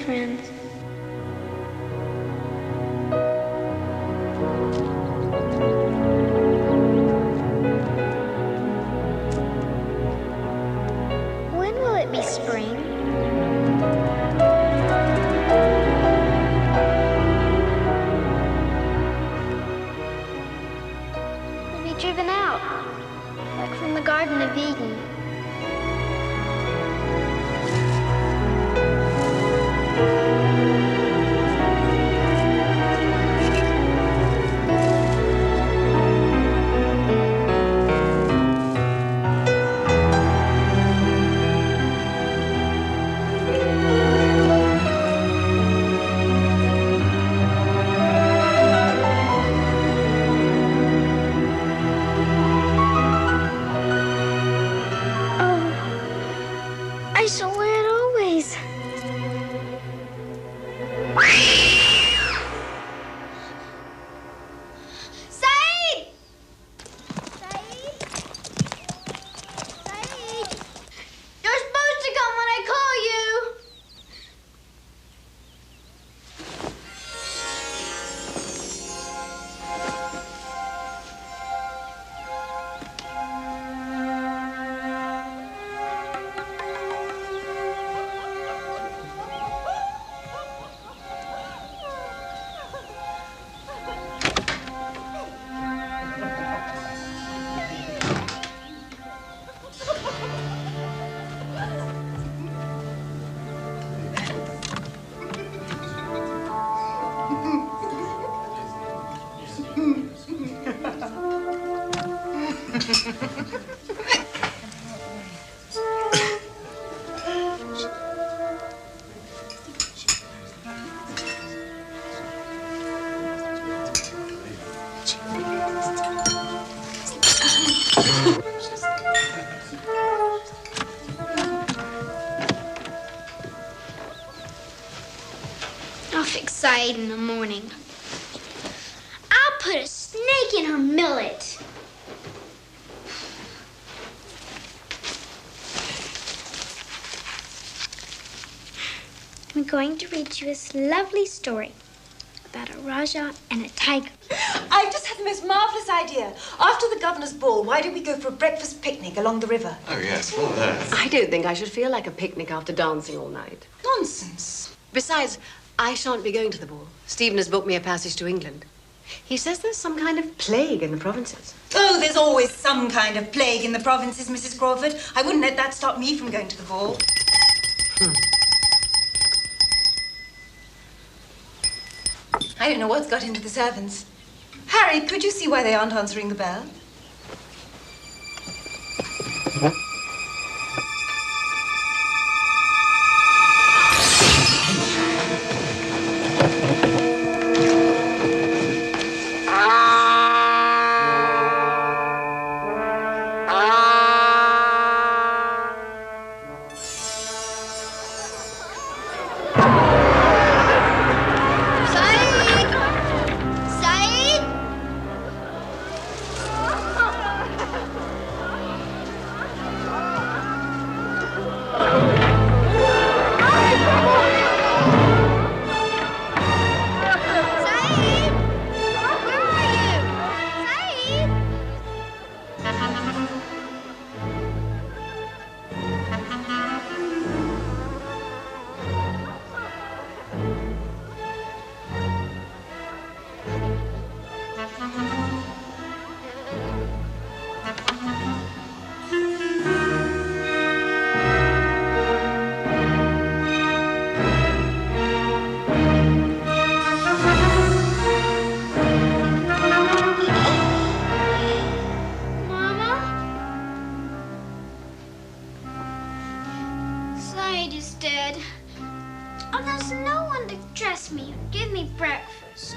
friends. When will it be spring? We'll be driven out, like from the Garden of Eden. I shall wear it always. Saeed! Saeed? Saeed? You're supposed to come when I call you. I'll fix Saeed in the morning. I'll put a snake in her millet. I'm going to read you this lovely story about a Raja and a tiger. I've just had the most marvellous idea. After the governor's ball, why don't we go for a breakfast picnic along the river? Oh, yes, what on earth? I don't think I should feel like a picnic after dancing all night. Nonsense. Besides, I shan't be going to the ball. Stephen has booked me a passage to England. He says there's some kind of plague in the provinces. Oh, there's always some kind of plague in the provinces, Mrs. Crawford. I wouldn't let that stop me from going to the ball. I don't know what's got into the servants. Harry, could you see why they aren't answering the bell? breakfast.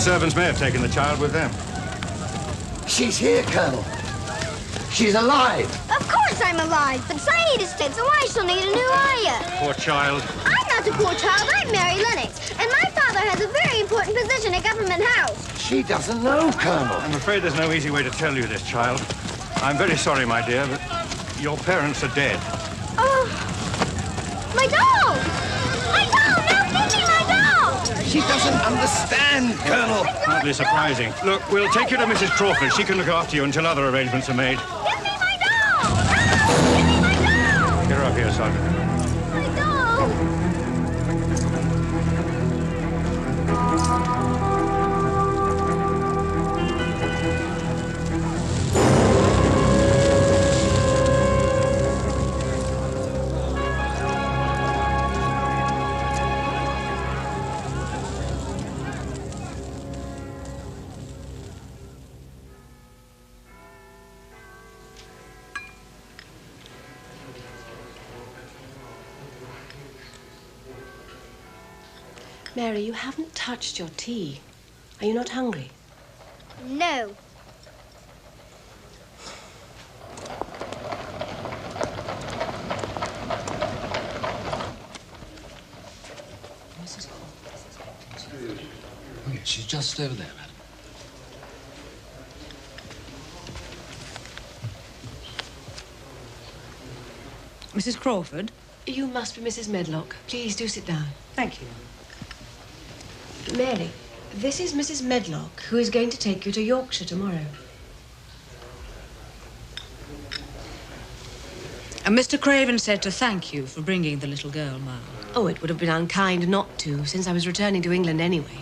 servants may have taken the child with them. She's here, Colonel. She's alive. Of course I'm alive, but Saeed is dead, so I shall need a new ayah. Poor child. I'm not a poor child. I'm Mary Lennox, and my father has a very important position at Government House. She doesn't know, Colonel. I'm afraid there's no easy way to tell you this, child. I'm very sorry, my dear, but your parents are dead. Oh, my doll! My doll! No, give me my doll! She doesn't understand, Colonel. Hardly surprising. Look, we'll take you to Mrs. Crawford. She can look after you until other arrangements are made. Give me my doll! Ah! Give me my doll! Get her up here, Sergeant. My doll! Mary, you haven't touched your tea. Are you not hungry? No. Oh, yes, she's just over there, madam. Mrs. Crawford? You must be Mrs. Medlock. Please do sit down. Thank you. Mary, this is Mrs. Medlock, who is going to take you to Yorkshire tomorrow. And Mr. Craven said to thank you for bringing the little girl, ma'am. Oh, it would have been unkind not to, since I was returning to England anyway.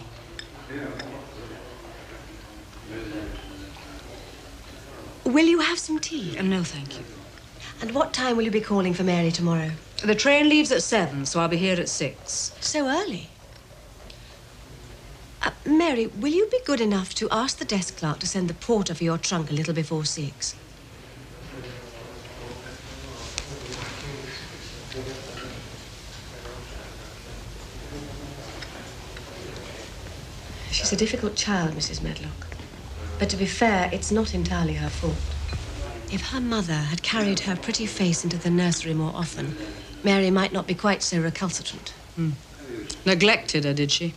Will you have some tea? No, thank you. And what time will you be calling for Mary tomorrow? The train leaves at 7, so I'll be here at 6. So early. Mary, will you be good enough to ask the desk clerk to send the porter for your trunk a little before 6? She's a difficult child, Mrs. Medlock. But to be fair, it's not entirely her fault. If her mother had carried her pretty face into the nursery more often, Mary might not be quite so recalcitrant. Neglected her, did she?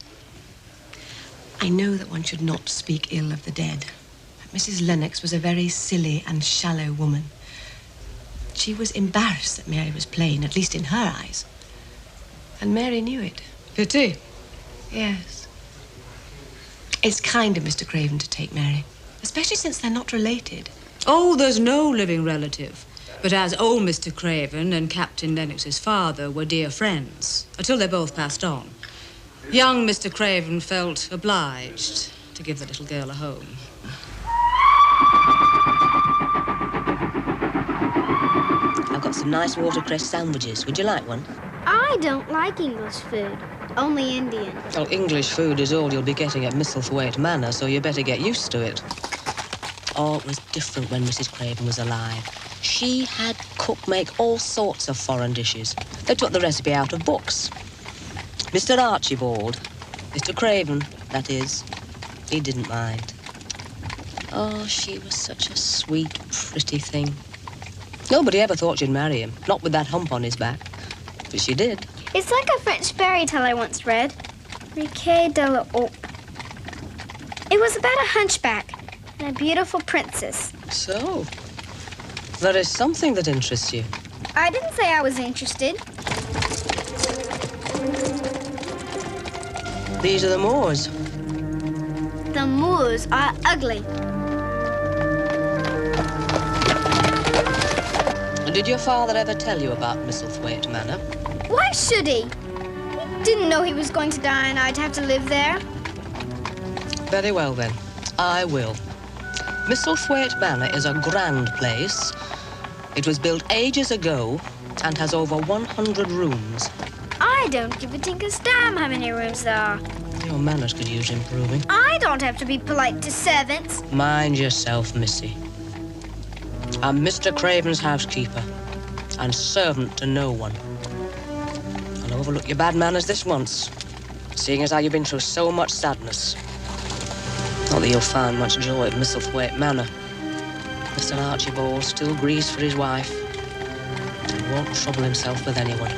I know that one should not speak ill of the dead, but Mrs. Lennox was a very silly and shallow woman. She was embarrassed that Mary was plain, at least in her eyes. And Mary knew it. Pity. Yes. It's kind of Mr. Craven to take Mary, especially since they're not related. Oh, there's no living relative. But as old Mr. Craven and Captain Lennox's father were dear friends, until they both passed on, young Mr. Craven felt obliged to give the little girl a home. I've got some nice watercress sandwiches. Would you like one? I don't like English food, only Indian. Well, English food is all you'll be getting at Misselthwaite Manor, so you better get used to it. Oh, it was different when Mrs. Craven was alive. She had cook make all sorts of foreign dishes. They took the recipe out of books. Mr. Archibald, Mr. Craven, that is, he didn't mind. Oh, she was such a sweet, pretty thing. Nobody ever thought she'd marry him, not with that hump on his back. But she did. It's like a French fairy tale I once read. Riquet de la Haupe. It was about a hunchback and a beautiful princess. So, there is something that interests you. I didn't say I was interested. These are the Moors. The Moors are ugly. Did your father ever tell you about Misselthwaite Manor? Why should he? He didn't know he was going to die and I'd have to live there. Very well, then. I will. Misselthwaite Manor is a grand place. It was built ages ago and has over 100 rooms. I don't give a tinker's damn how many rooms there are. Your manners could use improving. I don't have to be polite to servants. Mind yourself, Missy. I'm Mr. Craven's housekeeper and servant to no one. I'll overlook your bad manners this once, seeing as how you've been through so much sadness. Not that you'll find much joy at Misselthwaite Manor. Mr. Archibald still grieves for his wife and won't trouble himself with anyone.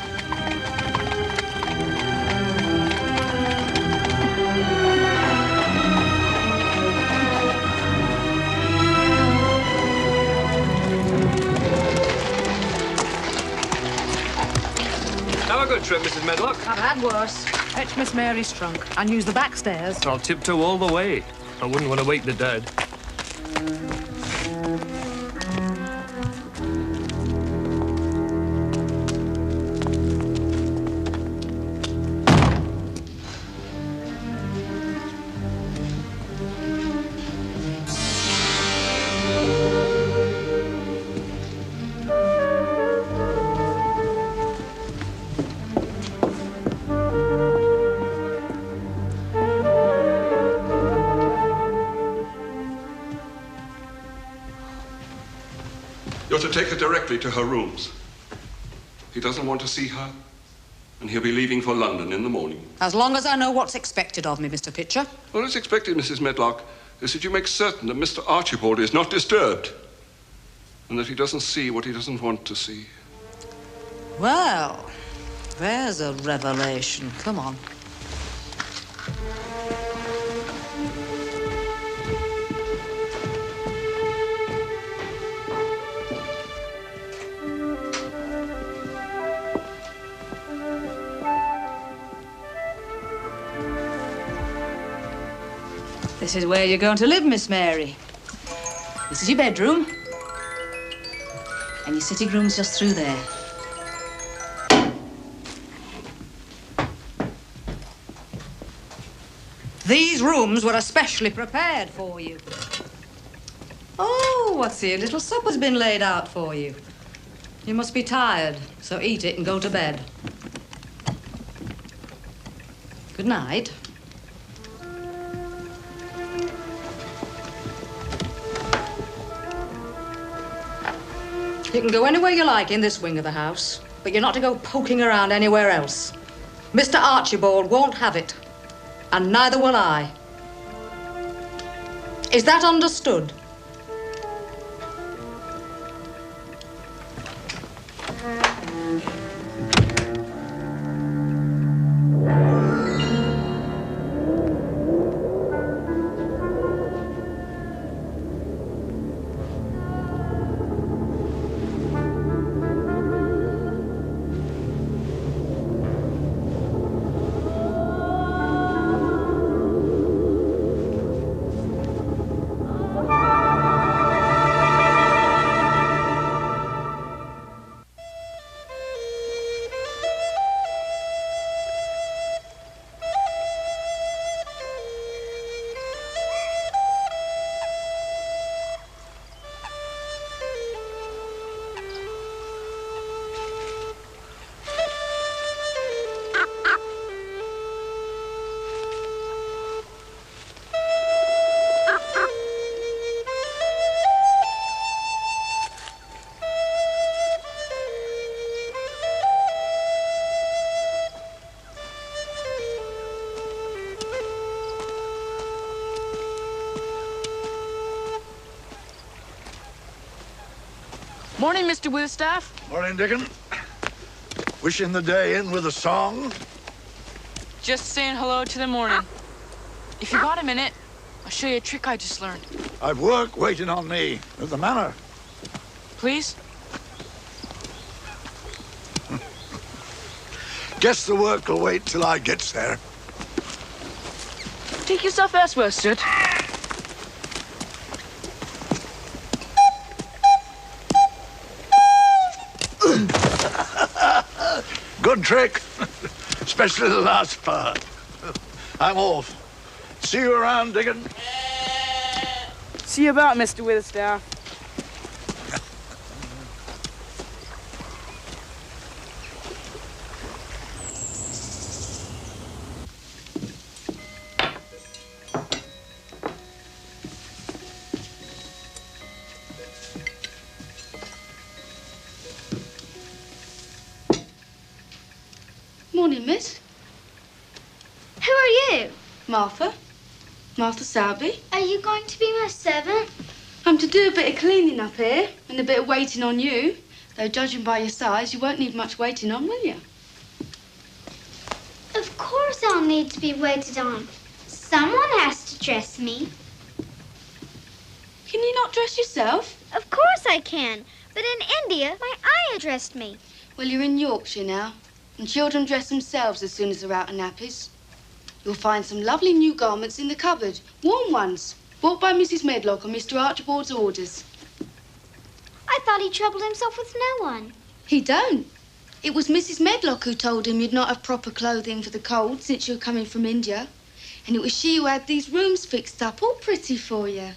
Have a good trip, Mrs. Medlock. I've had worse. Fetch Miss Mary's trunk and use the back stairs. I'll tiptoe all the way. I wouldn't want to wake the dead. You're to take her directly to her rooms. He doesn't want to see her, and he'll be leaving for London in the morning. As long as I know what's expected of me, Mr. Pitcher. What is expected, Mrs. Medlock, is that you make certain that Mr. Archibald is not disturbed, and that he doesn't see what he doesn't want to see. Well, there's a revelation. Come on. This is where you're going to live, Miss Mary. This is your bedroom. And your sitting room's just through there. These rooms were especially prepared for you. Oh, what's here? Little supper's been laid out for you. You must be tired, so eat it and go to bed. Good night. You can go anywhere you like in this wing of the house, but you're not to go poking around anywhere else. Mr. Archibald won't have it, and neither will I. Is that understood? Morning, Mr. Withstaff. Morning, Dickon. Wishing the day in with a song? Just saying hello to the morning. If you got a minute, I'll show you a trick I just learned. I've work waiting on me at the manor. Please? Guess the work will wait till I gets there. Take yourself elsewhere, Soot. Good trick. Especially the last part. I'm off. See you around, Dickon. See you about, Mr. Withstaff. Morning, miss. Who are you? Martha? Martha Selby. Are you going to be my servant? I'm to do a bit of cleaning up here and a bit of waiting on you. Though, judging by your size, you won't need much waiting on, will you? Of course I'll need to be waited on. Someone has to dress me. Can you not dress yourself? Of course I can. But in India, my ayah dressed me. Well, you're in Yorkshire now, and children dress themselves as soon as they're out of nappies. You'll find some lovely new garments in the cupboard. Warm ones, bought by Mrs. Medlock on Mr. Archibald's orders. I thought he troubled himself with no one. He don't. It was Mrs. Medlock who told him you'd not have proper clothing for the cold since you're coming from India. And it was she who had these rooms fixed up all pretty for you.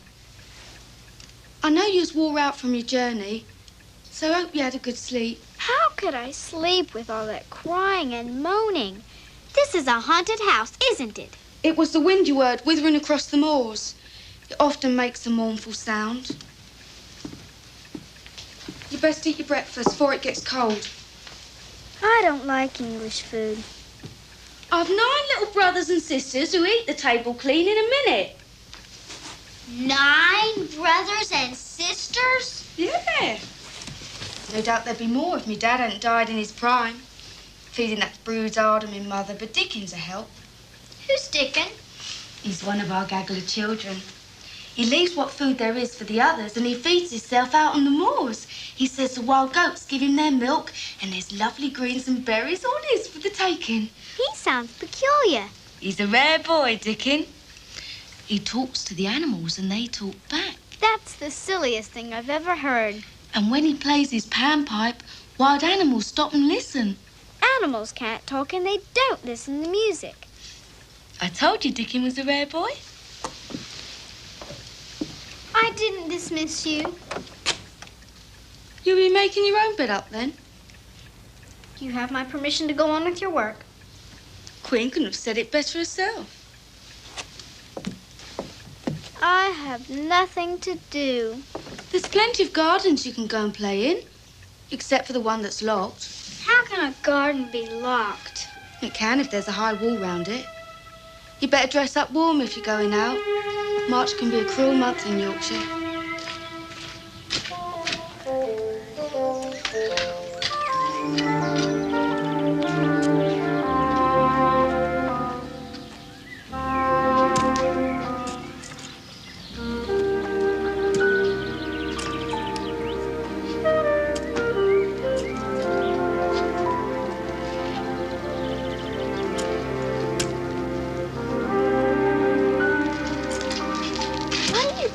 I know you was wore out from your journey, so I hope you had a good sleep. How could I sleep with all that crying and moaning? This is a haunted house, isn't it? It was the wind you heard withering across the moors. It often makes a mournful sound. You best eat your breakfast before it gets cold. I don't like English food. I've 9 little brothers and sisters who eat the table clean in a minute. 9 brothers and sisters? Yeah. No doubt there'd be more if me dad hadn't died in his prime. Feeding that brood's hard on me mother, but Dickon's a help. Who's Dickon? He's one of our gaggle of children. He leaves what food there is for the others, and he feeds himself out on the moors. He says the wild goats give him their milk, and there's lovely greens and berries all his for the taking. He sounds peculiar. He's a rare boy, Dickon. He talks to the animals, and they talk back. That's the silliest thing I've ever heard. And when he plays his panpipe, wild animals stop and listen. Animals can't talk, and they don't listen to music. I told you Dickon was a rare boy. I didn't dismiss you. You'll be making your own bed up, then? You have my permission to go on with your work. Queen couldn't have said it better herself. I have nothing to do. There's plenty of gardens you can go and play in, except for the one that's locked. How can a garden be locked? It can if there's a high wall round it. You better dress up warm if you're going out. March can be a cruel month in Yorkshire.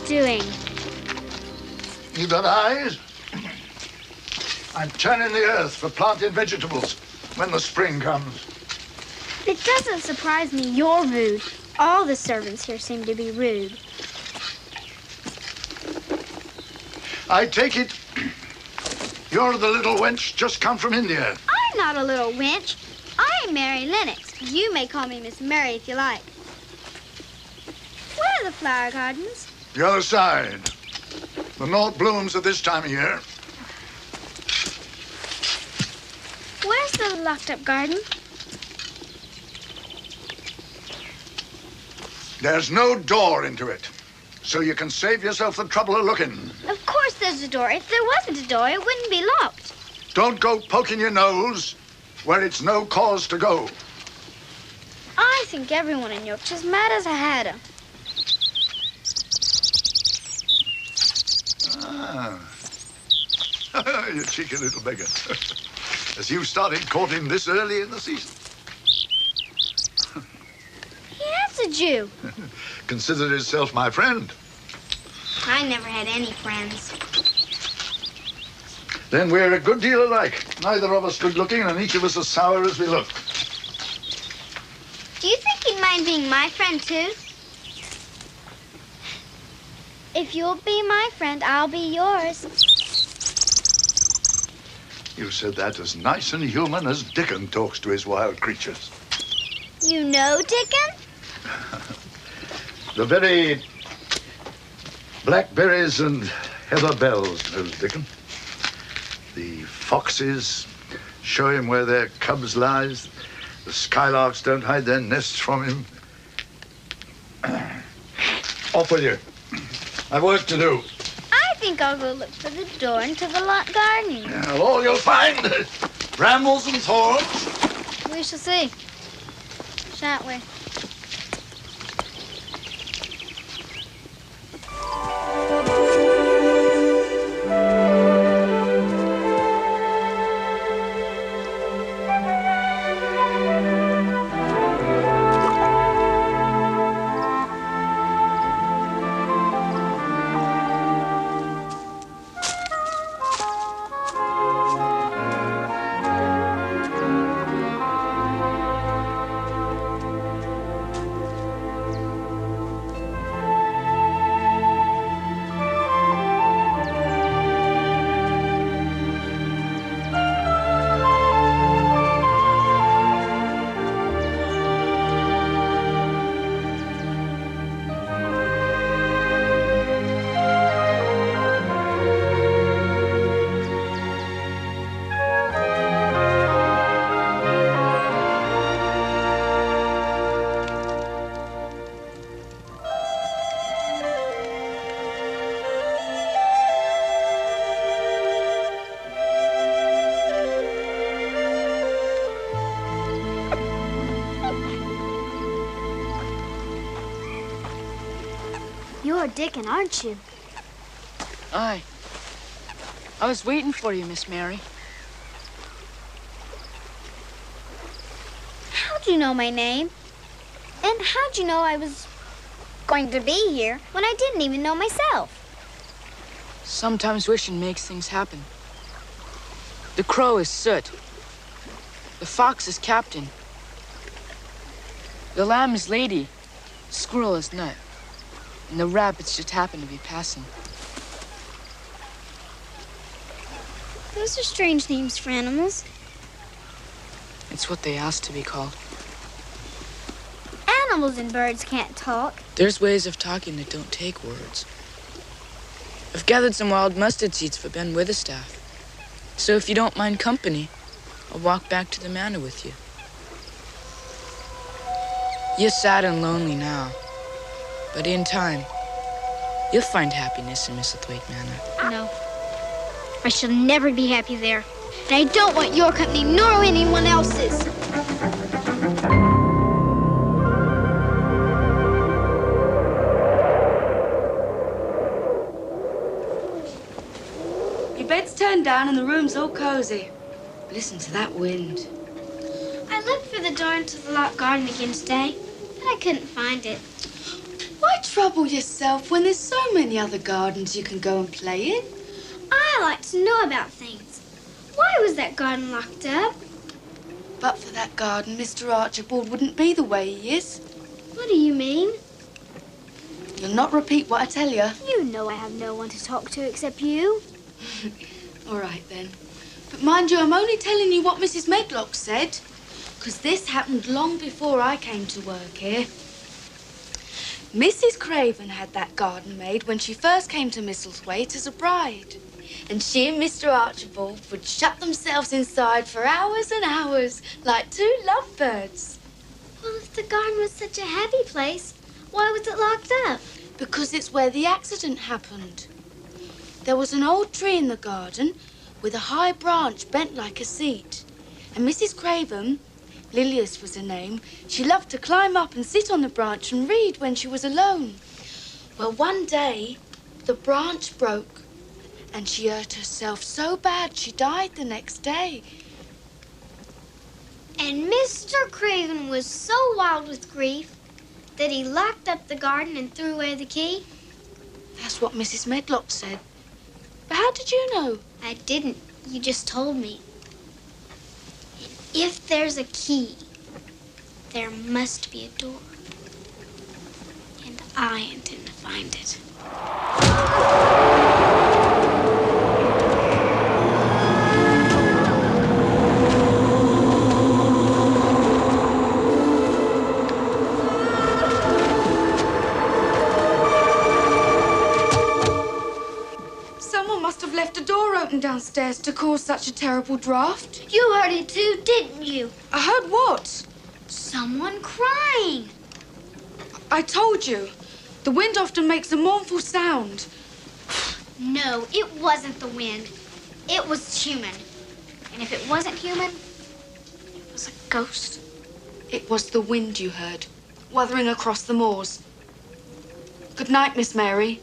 Doing? You got eyes? I'm turning the earth for planting vegetables when the spring comes. It doesn't surprise me you're rude. All the servants here seem to be rude. I take it you're the little wench just come from India. I'm not a little wench. I'm Mary Lennox. You may call me Miss Mary if you like. Where are the flower gardens? The other side. The north blooms at this time of year. Where's the locked-up garden? There's no door into it, so you can save yourself the trouble of looking. Of course there's a door. If there wasn't a door, it wouldn't be locked. Don't go poking your nose where it's no cause to go. I think everyone in Yorkshire's mad as a hatter. Ah. You cheeky little beggar. As you started courting this early in the season. He answered you. Considered himself my friend. I never had any friends. Then we're a good deal alike. Neither of us good looking and each of us as sour as we look. Do you think he'd mind being my friend, too? If you'll be my friend, I'll be yours. You said that as nice and human as Dickon talks to his wild creatures. You know Dickon? The very blackberries and heather bells knows Dickon. The foxes show him where their cubs lies. The skylarks don't hide their nests from him. Off with you. I've work to do. I think I'll go look for the door into the locked garden. Yeah, well, all you'll find is brambles and thorns. We shall see, shan't we? You're Dickon, aren't you? Aye. I was waiting for you, Miss Mary. How'd you know my name? And how'd you know I was going to be here when I didn't even know myself? Sometimes wishing makes things happen. The crow is Soot. The fox is Captain. The lamb is Lady. Squirrel is Nut. And the rabbits just happen to be passing. Those are strange names for animals. It's what they asked to be called. Animals and birds can't talk. There's ways of talking that don't take words. I've gathered some wild mustard seeds for Ben Witherstaff. So if you don't mind company, I'll walk back to the manor with you. You're sad and lonely now, but in time, you'll find happiness in Misselthwaite Manor. No. I shall never be happy there. And I don't want your company nor anyone else's. Your bed's turned down and the room's all cozy. Listen to that wind. I looked for the door into the locked garden again today, but I couldn't find it. Why trouble yourself when there's so many other gardens you can go and play in? I like to know about things. Why was that garden locked up? But for that garden, Mr. Archibald wouldn't be the way he is. What do you mean? You'll not repeat what I tell you. You know I have no one to talk to except you. All right, then. But mind you, I'm only telling you what Mrs. Medlock said, because this happened long before I came to work here. Mrs. Craven had that garden made when she first came to Misselthwaite as a bride. And she and Mr. Archibald would shut themselves inside for hours and hours, like two lovebirds. Well, if the garden was such a happy place, why was it locked up? Because it's where the accident happened. There was an old tree in the garden with a high branch bent like a seat. And Mrs. Craven, Lilias was her name, she loved to climb up and sit on the branch and read when she was alone. Well, one day, the branch broke and she hurt herself so bad she died the next day. And Mr. Craven was so wild with grief that he locked up the garden and threw away the key? That's what Mrs. Medlock said. But how did you know? I didn't. You just told me. If there's a key, there must be a door. And I intend to find it. Someone must have left a door open downstairs to cause such a terrible draught. You heard it too, didn't you? I heard what? Someone crying. I told you. The wind often makes a mournful sound. No, it wasn't the wind. It was human. And if it wasn't human, it was a ghost. It was the wind you heard, wuthering across the moors. Good night, Miss Mary.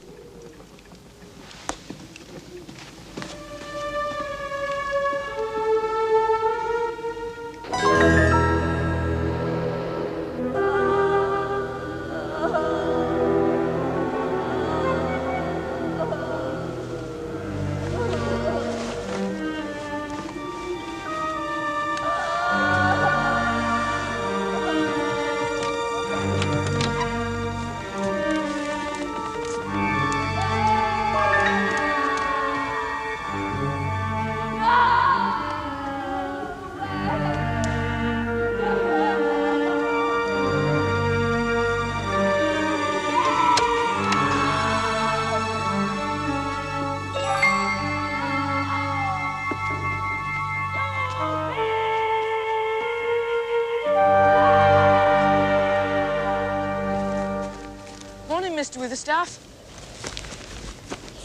Mr. Witherstaff.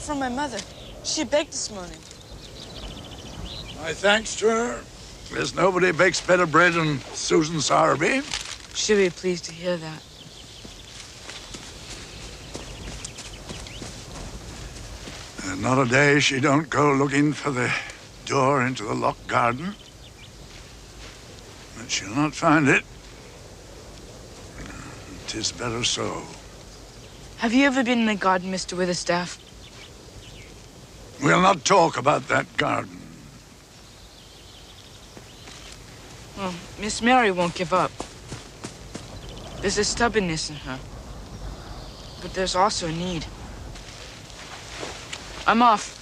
From my mother. She baked this morning. My thanks to her. There's nobody bakes better bread than Susan Sowerby. She'll be pleased to hear that. And not a day she don't go looking for the door into the locked garden. But she'll not find it. 'Tis better so. Have you ever been in the garden, Mr. Witherstaff? We'll not talk about that garden. Well, Miss Mary won't give up. There's a stubbornness in her. But there's also a need. I'm off.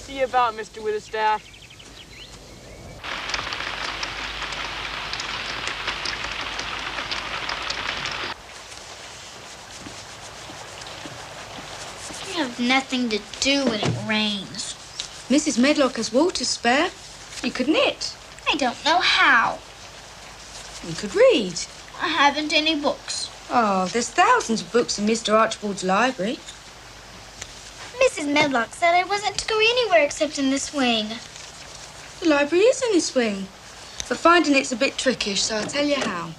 See you about, Mr. Witherstaff. We have nothing to do when it rains. Mrs. Medlock has wool to spare. You could knit. I don't know how. You could read. I haven't any books. Oh, there's thousands of books in Mr. Archibald's library. Mrs. Medlock said I wasn't to go anywhere except in this wing. The library is in this wing. But finding it's a bit trickish, so I'll tell you how.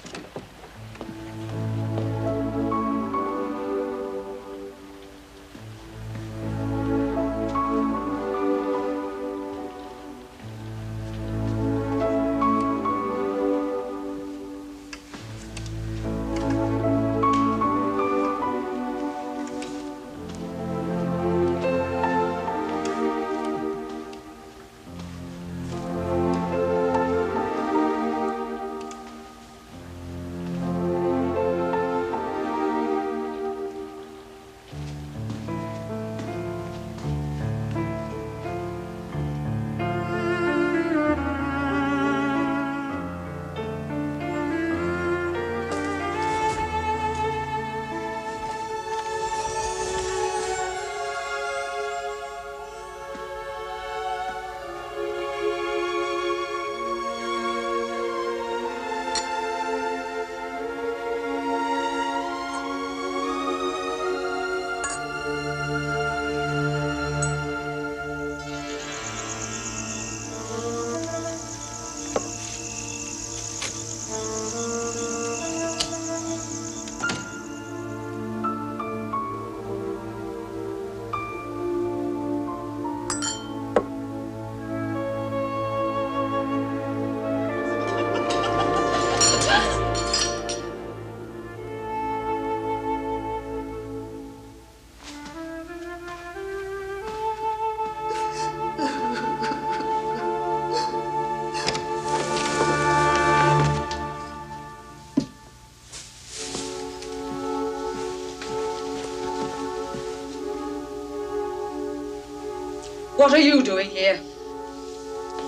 What are you doing here?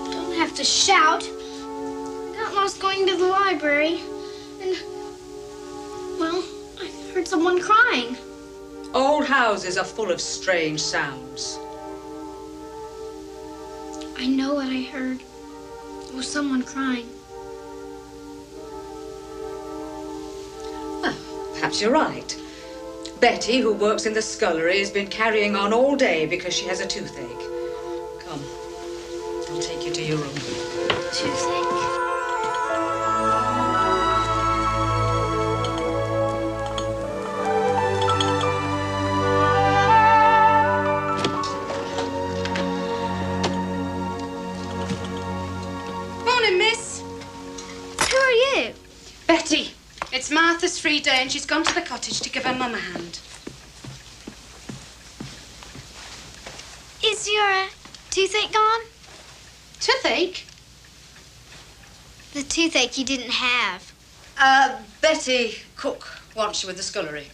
Don't have to shout. I got lost going to the library. And, well, I heard someone crying. Old houses are full of strange sounds. I know what I heard. It was someone crying. Well, perhaps perhaps you're right. Betty, who works in the scullery, has been carrying on all day because she has a toothache. Come, I'll take you to your room. Toothache? Morning, miss. Who are you? Betty. It's Martha's free day and she's gone to the cottage to give her mum a hand. Is your toothache gone? Toothache? The toothache you didn't have. Betty, cook, wants you with the scullery.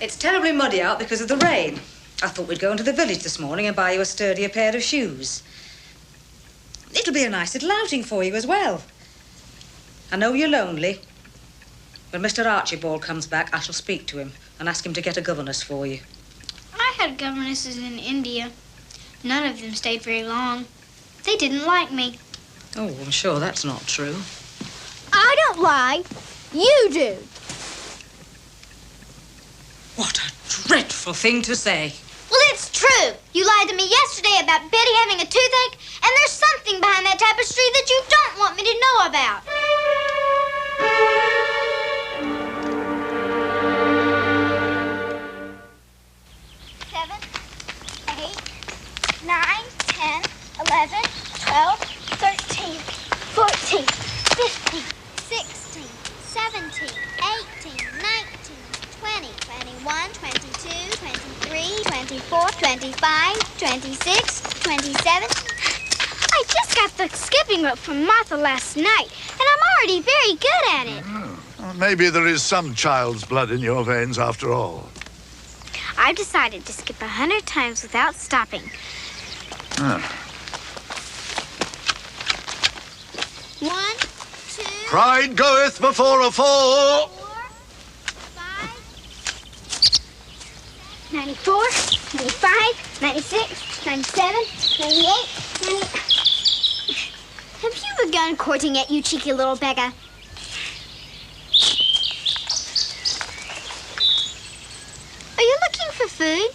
It's terribly muddy out because of the rain. I thought we'd go into the village this morning and buy you a sturdier pair of shoes. It'll be a nice little outing for you as well. I know you're lonely. When Mr. Archibald comes back, I shall speak to him and ask him to get a governess for you. I had governesses in India. None of them stayed very long. They didn't like me. Oh, I'm sure that's not true. I don't lie. You do. What a dreadful thing to say. Well, it's true. You lied to me yesterday about Betty having a toothache, and there's something behind that tapestry that you don't want me to know about. 7, 8, 9, 10, 11, 12, 13, 14, 15, 16, 17, 18, 19, 20, 21, 22, 23, 24, 25, 26, 27. I just got the skipping rope from Martha last night, and I'm already very good at it. Well, maybe there is some child's blood in your veins after all. I've decided to skip 100 times without stopping. Ah. 1, 2, Pride goeth before a fall. 94, 95, 96, 97, 98, 90... Have you begun courting yet, you cheeky little beggar? Are you looking for food?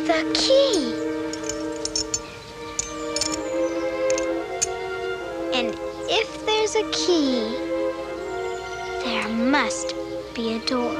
The key. And if there's a key, there must be a door.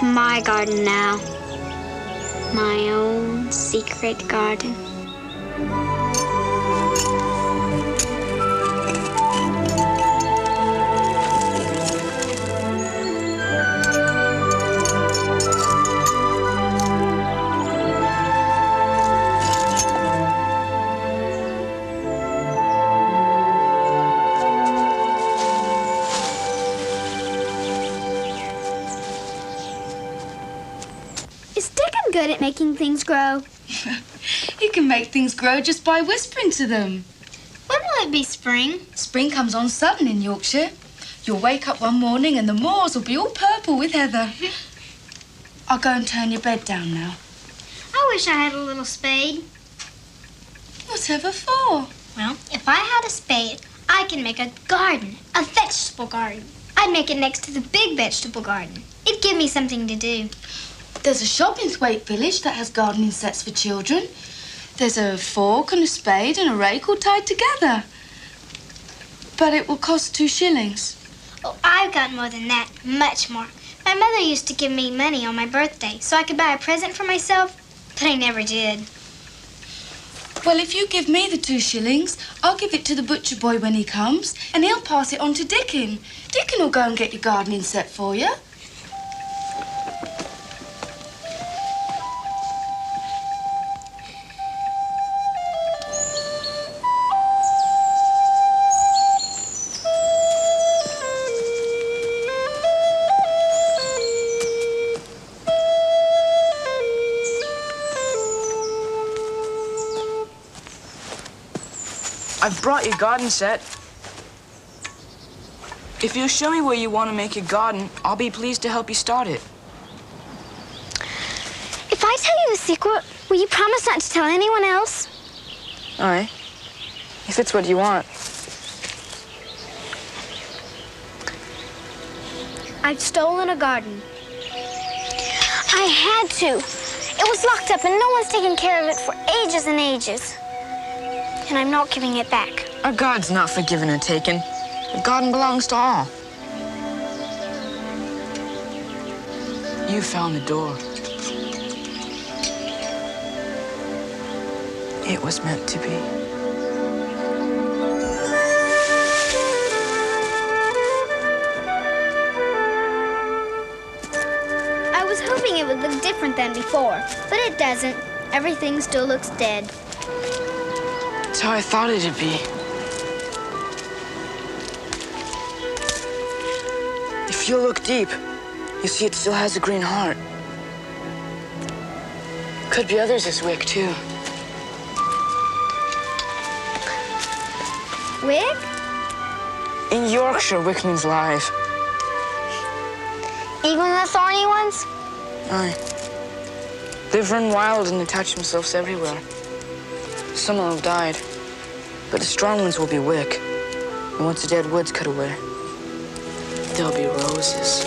My garden now. My own secret garden. Is Dickon good at making things grow? He can make things grow just by whispering to them. When will it be spring? Spring comes on sudden in Yorkshire. You'll wake up one morning and the moors will be all purple with heather. I'll go and turn your bed down now. I wish I had a little spade. Whatever for? Well, if I had a spade, I can make a garden, a vegetable garden. I'd make it next to the big vegetable garden. It'd give me something to do. There's a shop in Thwaite Village that has gardening sets for children. There's a fork and a spade and a rake all tied together. But it will cost 2 shillings. Oh, I've got more than that, much more. My mother used to give me money on my birthday so I could buy a present for myself, but I never did. Well, if you give me the 2 shillings, I'll give it to the butcher boy when he comes, and he'll pass it on to Dickon. Dickon will go and get your gardening set for you. I've brought your garden set. If you show me where you want to make your garden, I'll be pleased to help you start it. If I tell you the secret, will you promise not to tell anyone else? Aye. If it's what you want. I've stolen a garden. I had to. It was locked up and no one's taken care of it for ages and ages. And I'm not giving it back. A garden's not for giving or taking. A garden belongs to all. You found the door. It was meant to be. I was hoping it would look different than before, but it doesn't. Everything still looks dead. That's how I thought it'd be. If you look deep, you see it still has a green heart. Could be others this wick, too. Wick? In Yorkshire, wick means live. Even the thorny ones? Aye. They've run wild and attached themselves everywhere. Some will have died, but the strong ones will be wick. And once the dead wood's cut away, there'll be roses.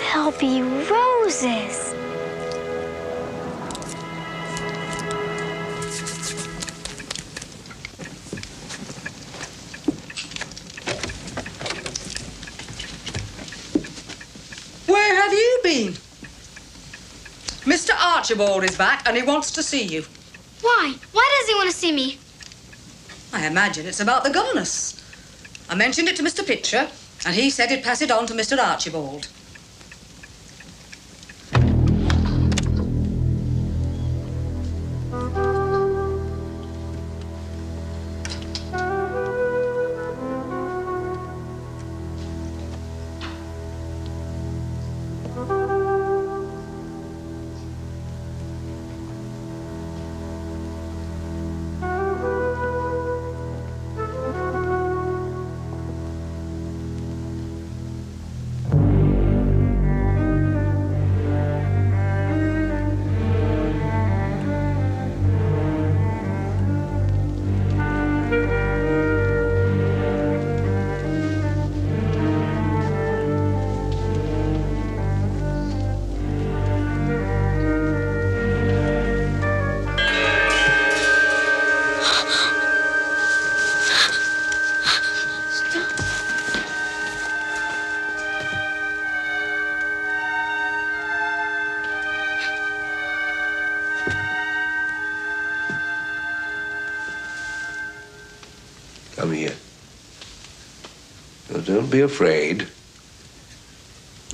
There'll be roses. Where have you been? Mr. Archibald is back and he wants to see you. Why? Why does he want to see me? I imagine it's about the governess. I mentioned it to Mr. Pitcher and he said he'd pass it on to Mr. Archibald. But don't be afraid.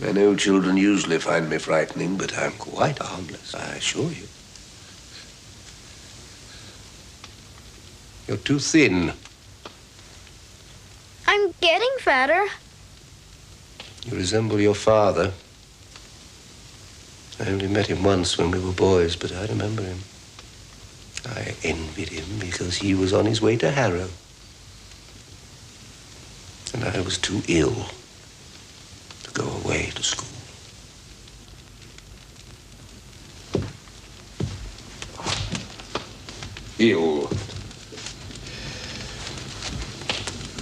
I know children usually find me frightening, but I'm quite harmless, I assure you. You're too thin. I'm getting fatter. You resemble your father. I only met him once when we were boys, but I remember him. I envied him because he was on his way to Harrow. And I was too ill to go away to school. Ill.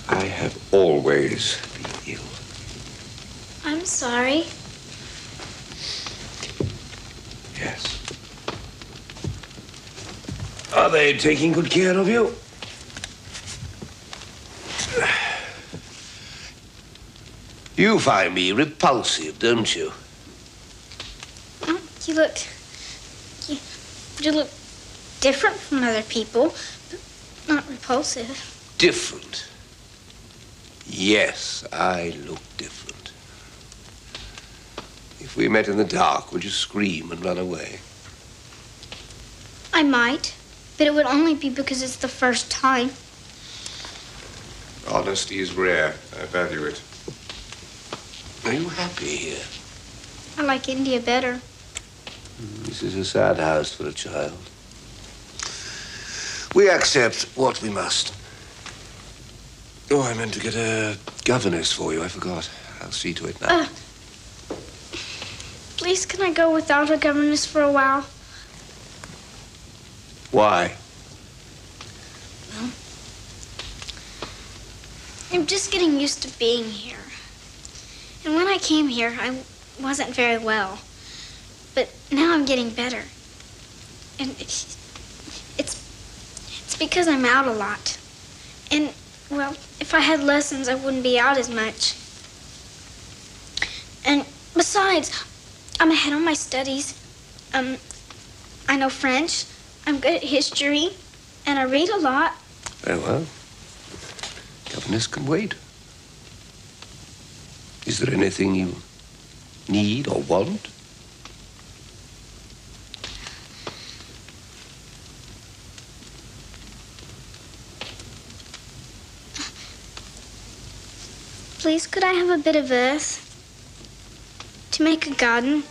I have always been ill. I'm sorry. Yes. Are they taking good care of you? You find me repulsive, don't you? You look different from other people, but not repulsive. Different? Yes, I look different. If we met in the dark, would you scream and run away? I might, but it would only be because it's the first time. Honesty is rare. I value it. Are you happy here? I like India better. This is a sad house for a child. We accept what we must. Oh, I meant to get a governess for you. I forgot. I'll see to it now. Please, can I go without a governess for a while? Why? Well, I'm just getting used to being here. And when I came here, I wasn't very well. But now I'm getting better. And it's because I'm out a lot. And, well, if I had lessons, I wouldn't be out as much. And besides, I'm ahead on my studies. I know French, I'm good at history, and I read a lot. Very well. Governess can wait. Is there anything you need or want? Please, could I have a bit of earth to make a garden?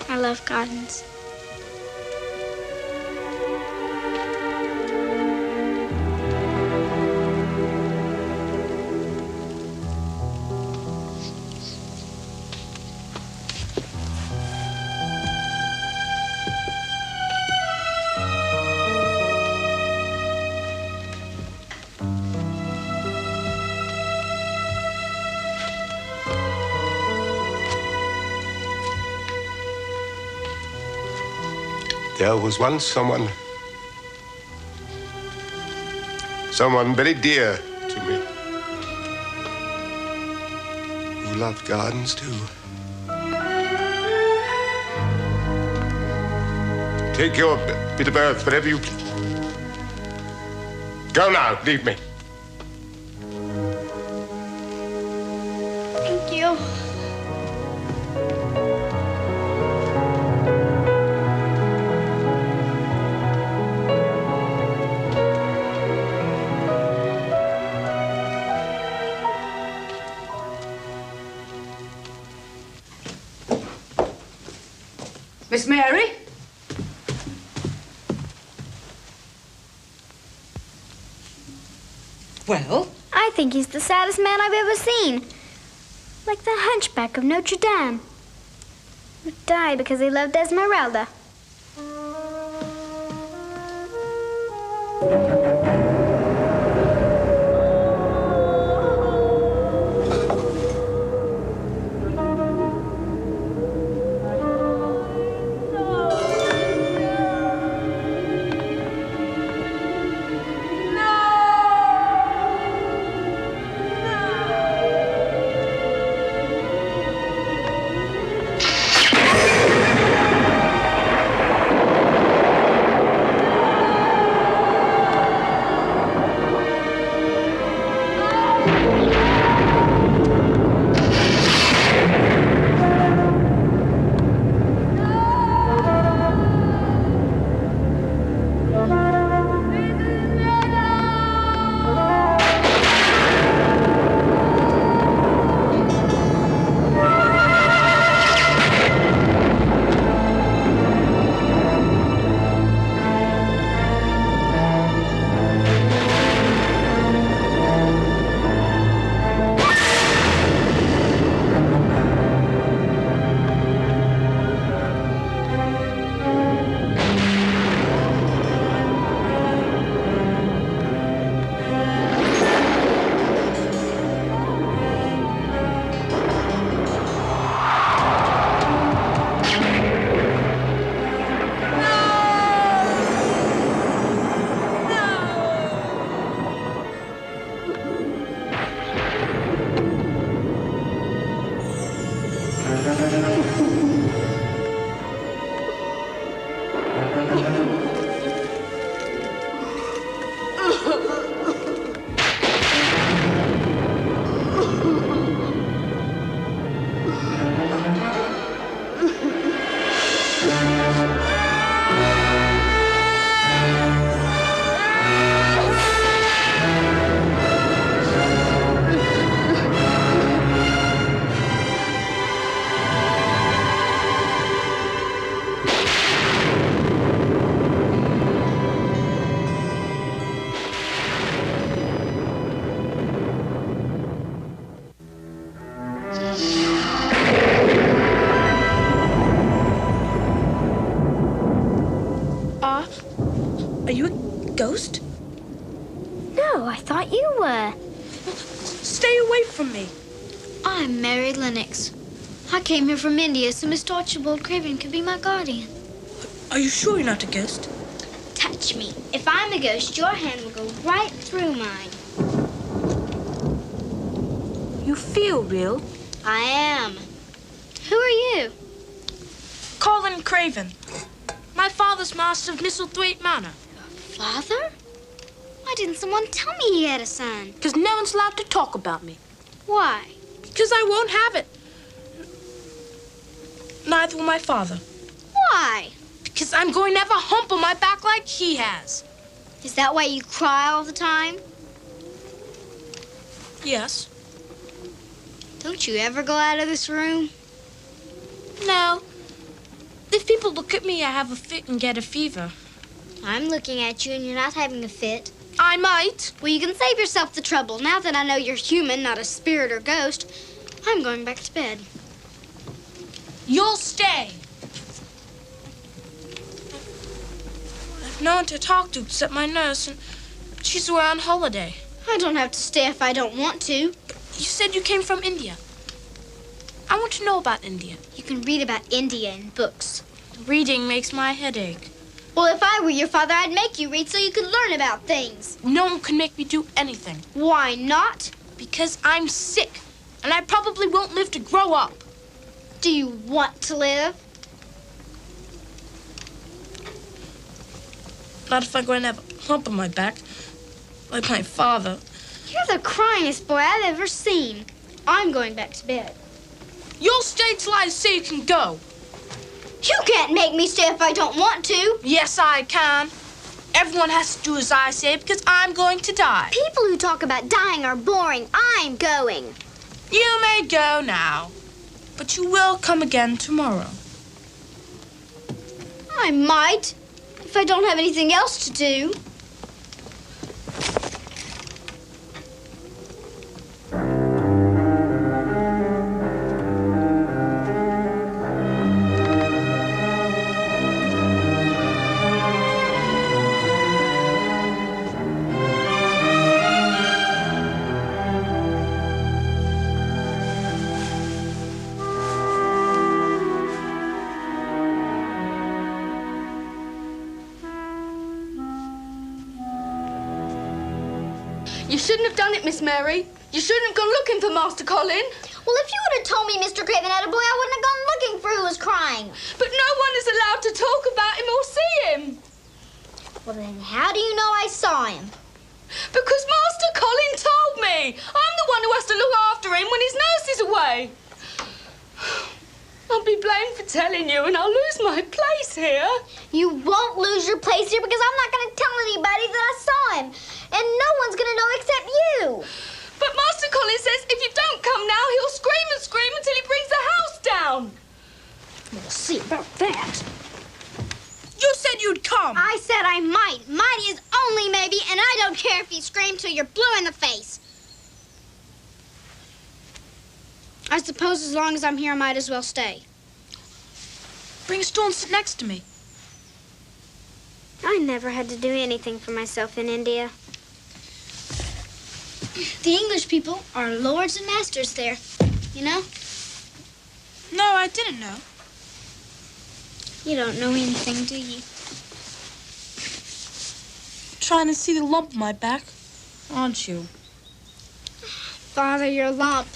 I love gardens. There was once someone very dear to me, who loved gardens too. Take your bit of earth wherever you please. Go now, leave me. Thank you. Miss Mary? Well? I think he's the saddest man I've ever seen. Like the hunchback of Notre Dame, who died because he loved Esmeralda. Stay away from me. I'm Mary Lennox. I came here from India so Mr. Archibald Craven could be my guardian. Are you sure you're not a ghost? Touch me. If I'm a ghost, your hand will go right through mine. You feel real. I am. Who are you? Colin Craven. My father's master of Misselthwaite Manor. Father? Why didn't someone tell me he had a son? Because no one's allowed to talk about me. Why? Because I won't have it. Neither will my father. Why? Because I'm going to have a hump on my back like he has. Is that why you cry all the time? Yes. Don't you ever go out of this room? No. If people look at me, I have a fit and get a fever. I'm looking at you and you're not having a fit. I might. Well, you can save yourself the trouble. Now that I know you're human, not a spirit or ghost, I'm going back to bed. You'll stay. I've no one to talk to except my nurse, and she's away on holiday. I don't have to stay if I don't want to. You said you came from India. I want to know about India. You can read about India in books. Reading makes my head ache. Well, if I were your father, I'd make you read so you could learn about things. No one can make me do anything. Why not? Because I'm sick, and I probably won't live to grow up. Do you want to live? Not if I'm going to have a hump on my back, like my father. You're the cryingest boy I've ever seen. I'm going back to bed. You'll stay till I say you can go. You can't make me stay if I don't want to. Yes, I can. Everyone has to do as I say because I'm going to die. People who talk about dying are boring. I'm going. You may go now, but you will come again tomorrow. I might, if I don't have anything else to do. You shouldn't have done it, Miss Mary. You shouldn't have gone looking for Master Colin. Well, if you would have told me Mr. Craven had a boy, I wouldn't have gone looking for who was crying. But no one is allowed to talk about him or see him. Well, then how do you know I saw him? Because Master Colin told me. I'm the one who has to look after him when his nurse is away. I'll be blamed for telling you and I'll lose my place here. You won't lose your place here because I'm not going to tell anybody that I saw him. And no one's going to know except you. But Master Colin says if you don't come now, he'll scream and scream until he brings the house down. We'll see about that. You said you'd come. I said I might. Might is only maybe, and I don't care if you scream till you're blue in the face. I suppose as long as I'm here, I might as well stay. Bring a stool and sit next to me. I never had to do anything for myself in India. The English people are lords and masters there, you know? No, I didn't know. You don't know anything, do you? Trying to see the lump on my back, aren't you? Father, your lump.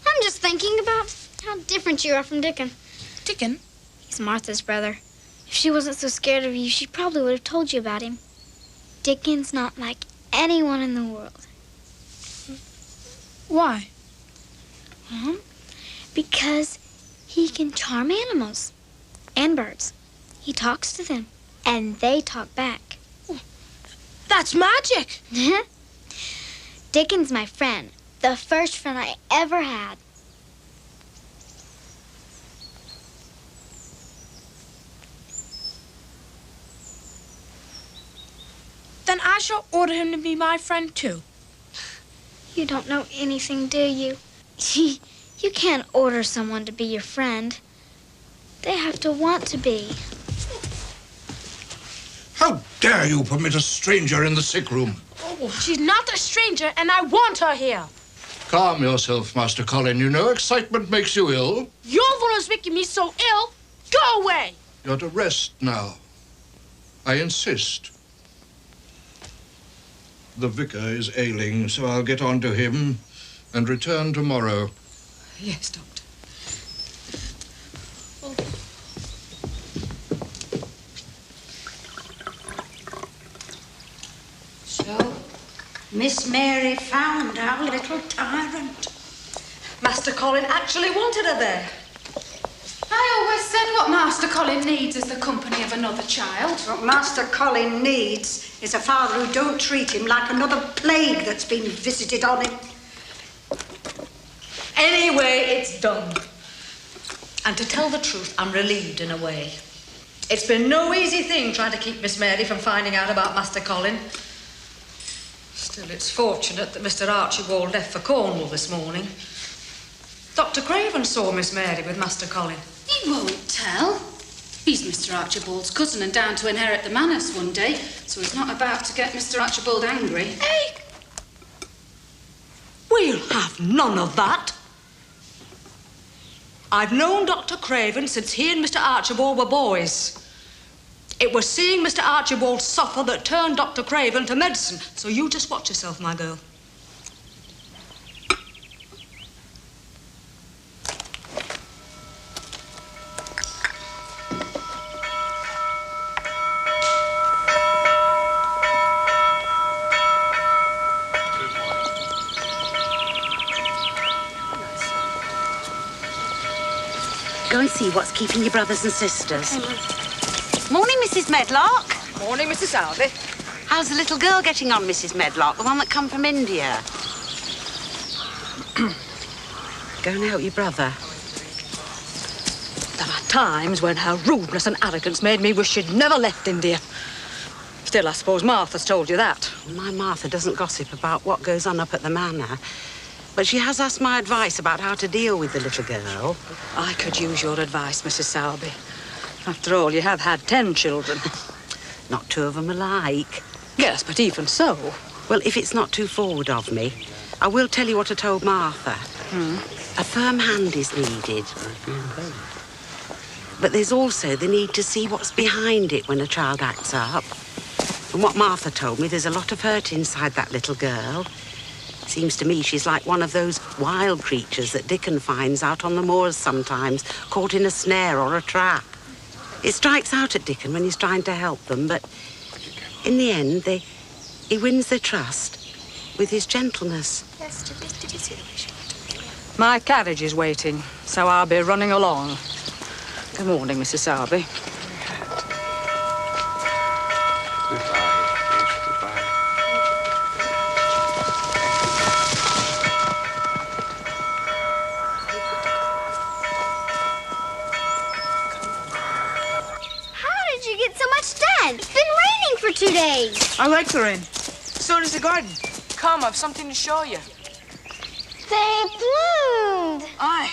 I'm just thinking about how different you are from Dickon. Dickon? He's Martha's brother. If she wasn't so scared of you, she probably would have told you about him. Dickon's not like anyone in the world. Why? Because he can charm animals and birds. He talks to them, and they talk back. That's magic. Dickon's my friend, the first friend I ever had. Then I shall order him to be my friend, too. You don't know anything, do you? You can't order someone to be your friend. They have to want to be. How dare you permit a stranger in the sick room? Oh, She's not a stranger, and I want her here. Calm yourself, Master Colin. You know excitement makes you ill. You're the one who's making me so ill. Go away. You're to rest now. I insist. The vicar is ailing, so I'll get on to him and return tomorrow. Yes, Doctor. So, Miss Mary found our little tyrant. Master Colin actually wanted her there. I always said what Master Colin needs is the company of another child. What Master Colin needs is a father who don't treat him like another plague that's been visited on him. Anyway, it's done. And to tell the truth, I'm relieved in a way. It's been no easy thing trying to keep Miss Mary from finding out about Master Colin. Still, it's fortunate that Mr. Archibald left for Cornwall this morning. Dr. Craven saw Miss Mary with Master Colin. He won't tell. He's Mr. Archibald's cousin and down to inherit the manors one day, so he's not about to get Mr. Archibald angry. Hey! We'll have none of that. I've known Dr. Craven since he and Mr. Archibald were boys. It was seeing Mr. Archibald suffer that turned Dr. Craven to medicine, so you just watch yourself, my girl. Go and see what's keeping your brothers and sisters. Morning, Mrs. Medlock. Morning, Mrs. Sowerby. How's the little girl getting on, Mrs. Medlock? The one that come from India? Go and help your brother. There are times when her rudeness and arrogance made me wish she'd never left India. Still, I suppose Martha's told you that. My Martha doesn't gossip about what goes on up at the manor, but she has asked my advice about how to deal with the little girl. I could use your advice, Mrs. Sowerby. After all, you have had 10 children. Not 2 of them alike. Yes, but even so. Well, if it's not too forward of me, I will tell you what I told Martha. A firm hand is needed. But there's also the need to see what's behind it when a child acts up. From what Martha told me, there's a lot of hurt inside that little girl. Seems to me she's like one of those wild creatures that Dickon finds out on the moors sometimes, caught in a snare or a trap. It strikes out at Dickon when he's trying to help them, but in the end, he wins their trust with his gentleness. My carriage is waiting, so I'll be running along. Good morning, Mrs. Sowerby. It's been raining for 2 days. I like the rain. So does the garden. Come, I've something to show you. They bloomed. Aye.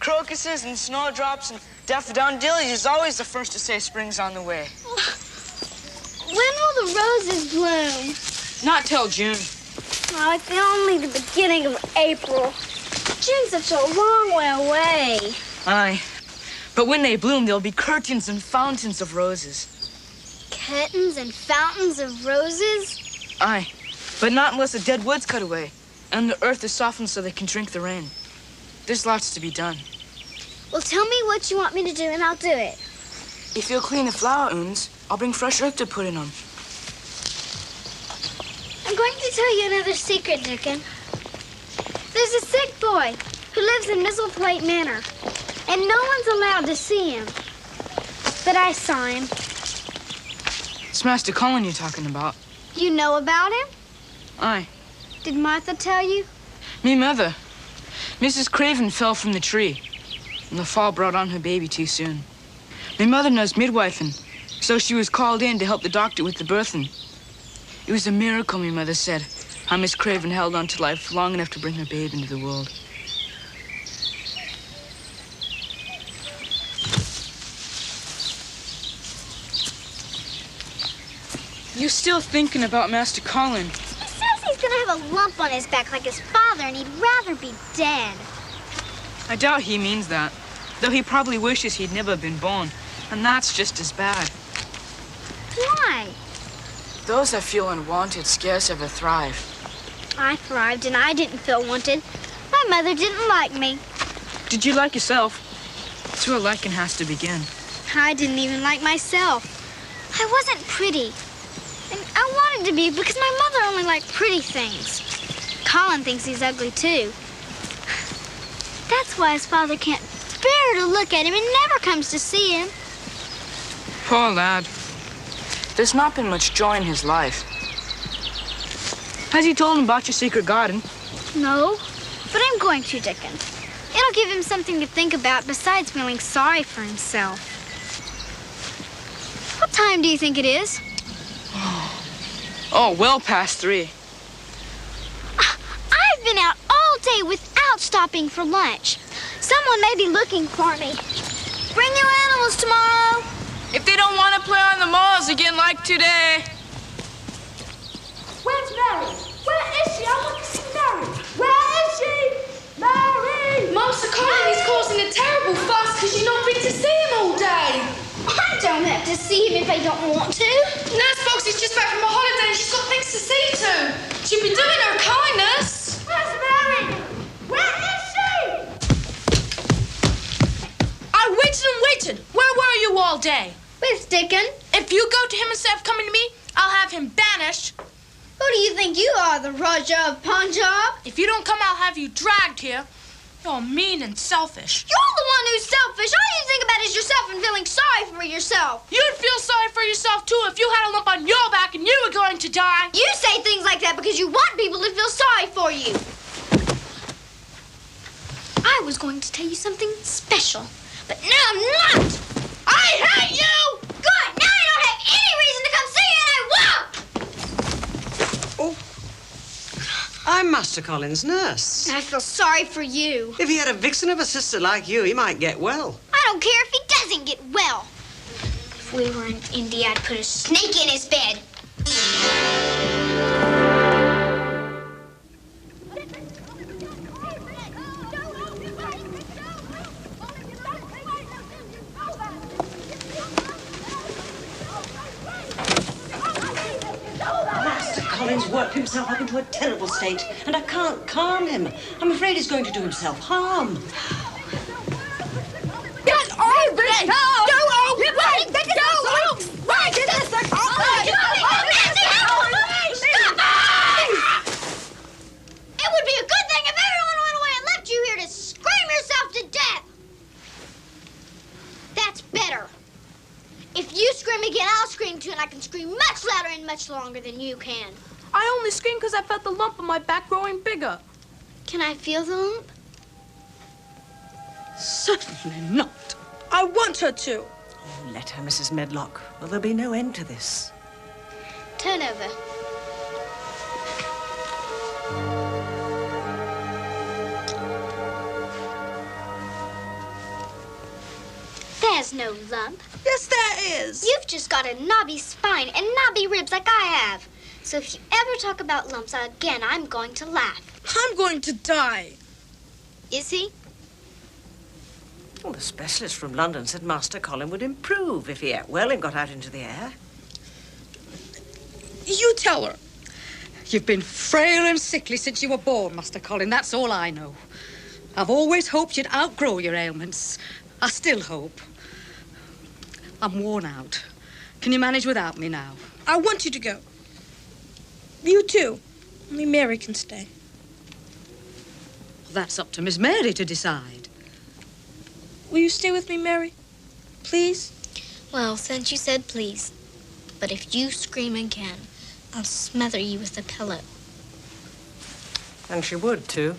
Crocuses and snowdrops and daffodillies is always the first to say spring's on the way. When will the roses bloom? Not till June. Oh, it's only the beginning of April. June's such a long way away. Aye. But when they bloom, there'll be curtains and fountains of roses. Curtains and fountains of roses? Aye. But not unless the dead wood's cut away and the earth is softened so they can drink the rain. There's lots to be done. Well, tell me what you want me to do and I'll do it. If you'll clean the flower urns, I'll bring fresh earth to put in them. I'm going to tell you another secret, Dickon. There's a sick boy who lives in Misselthwaite Manor, and no one's allowed to see him. But I saw him. It's Master Colin you're talking about. You know about him? Aye. Did Martha tell you? Me mother. Mrs. Craven fell from the tree, and the fall brought on her baby too soon. Me mother knows midwifing, so she was called in to help the doctor with the birthing. It was a miracle, me mother said, how Miss Craven held on to life long enough to bring her babe into the world. You still thinking about Master Colin? gonna have a lump on his back like his father, and he'd rather be dead. I doubt he means that, though he probably wishes he'd never been born, and that's just as bad. Why? Those that feel unwanted scarce ever thrive. I thrived, and I didn't feel wanted. My mother didn't like me. Did you like yourself? That's where liking has to begin. I didn't even like myself. I wasn't pretty. And I wanted to be because my mother only liked pretty things. Colin thinks he's ugly, too. That's why his father can't bear to look at him and never comes to see him. Poor lad. There's not been much joy in his life. Has he told him about your secret garden? No, but I'm going to, Dickon. It'll give him something to think about besides feeling sorry for himself. What time do you think it is? Oh, well past 3. I've been out all day without stopping for lunch. Someone may be looking for me. Bring your animals tomorrow. If they don't want to play on the malls again like today. Where's Mary? Where is she? I want to see Mary. Where is she? Mary! Master Colin is causing a terrible fuss because you've not been to see him all day. I don't have to see him if I don't want to. Nurse Foxy's just back from a holiday and she's got things to see to. She'll be doing her a kindness. Where's Mary? Where is she? I waited and waited. Where were you all day? With Dickon. If you go to him instead of coming to me, I'll have him banished. Who do you think you are, the Raja of Punjab? If you don't come, I'll have you dragged here. You're mean and selfish. You're the one who's selfish. All you think about is yourself and feeling sorry for yourself. You'd feel sorry for yourself, too, if you had a lump on your back and you were going to die. You say things like that because you want people to feel sorry for you. I was going to tell you something special, but now I'm not. I hate you! Good. Now I don't have any reason to come see you, and I won't! Oh. I'm Master Colin's nurse. I feel sorry for you. If he had a vixen of a sister like you, he might get well. I don't care if he doesn't get well. If we were in India, I'd put a snake in his bed. Colin's worked himself up into a terrible state, and I can't calm him. I'm afraid he's going to do himself harm. Get over it! Go! Right! It would be a good thing if everyone went away and left you here to scream yourself to death. That's better. If you scream again, I'll scream too, and I can scream much louder and much longer than you can. I only screamed because I felt the lump on my back growing bigger. Can I feel the lump? Certainly not. I want her to. Oh, let her, Mrs. Medlock. Well, there'll be no end to this. Turn over. There's no lump. Yes, there is. You've just got a knobby spine and knobby ribs like I have. So if you ever talk about lumps again, I'm going to laugh. I'm going to die. Is he? Well, the specialist from London said Master Colin would improve if he ate well and got out into the air. You tell her. You've been frail and sickly since you were born, Master Colin. That's all I know. I've always hoped you'd outgrow your ailments. I still hope. I'm worn out. Can you manage without me now? I want you to go. You too. Only Mary can stay. That's up to Miss Mary to decide. Will you stay with me, Mary? Please? Well, since you said please. But if you scream again, I'll smother you with a pillow. And she would, too.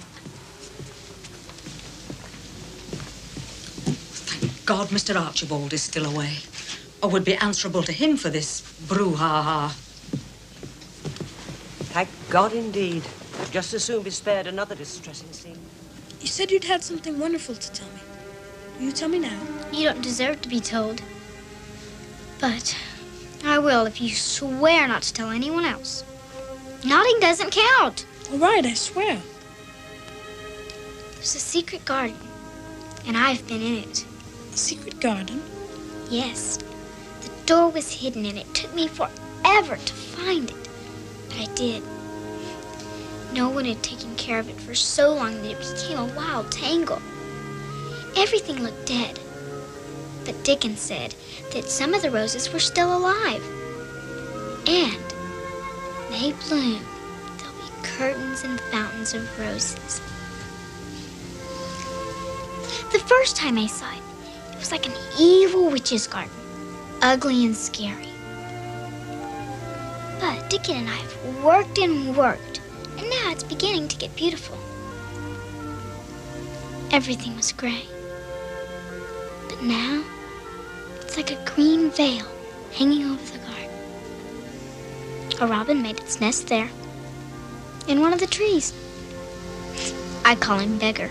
Thank God Mr. Archibald is still away. Or would be answerable to him for this brouhaha. Thank God indeed. I'd just as soon be spared another distressing scene. You said you'd had something wonderful to tell me. Will you tell me now? You don't deserve to be told. But I will if you swear not to tell anyone else. Nodding doesn't count. All right, I swear. There's a secret garden, and I've been in it. A secret garden? Yes. The door was hidden, and it took me forever to find it. But I did. No one had taken care of it for so long that it became a wild tangle. Everything looked dead. But Dickens said that some of the roses were still alive. And when they bloom, there'll be curtains and fountains of roses. The first time I saw it, it was like an evil witch's garden, ugly and scary. But Dickens and I have worked and worked, and now it's beginning to get beautiful. Everything was gray. But now, it's like a green veil hanging over the garden. A robin made its nest there, in one of the trees. I call him Beggar.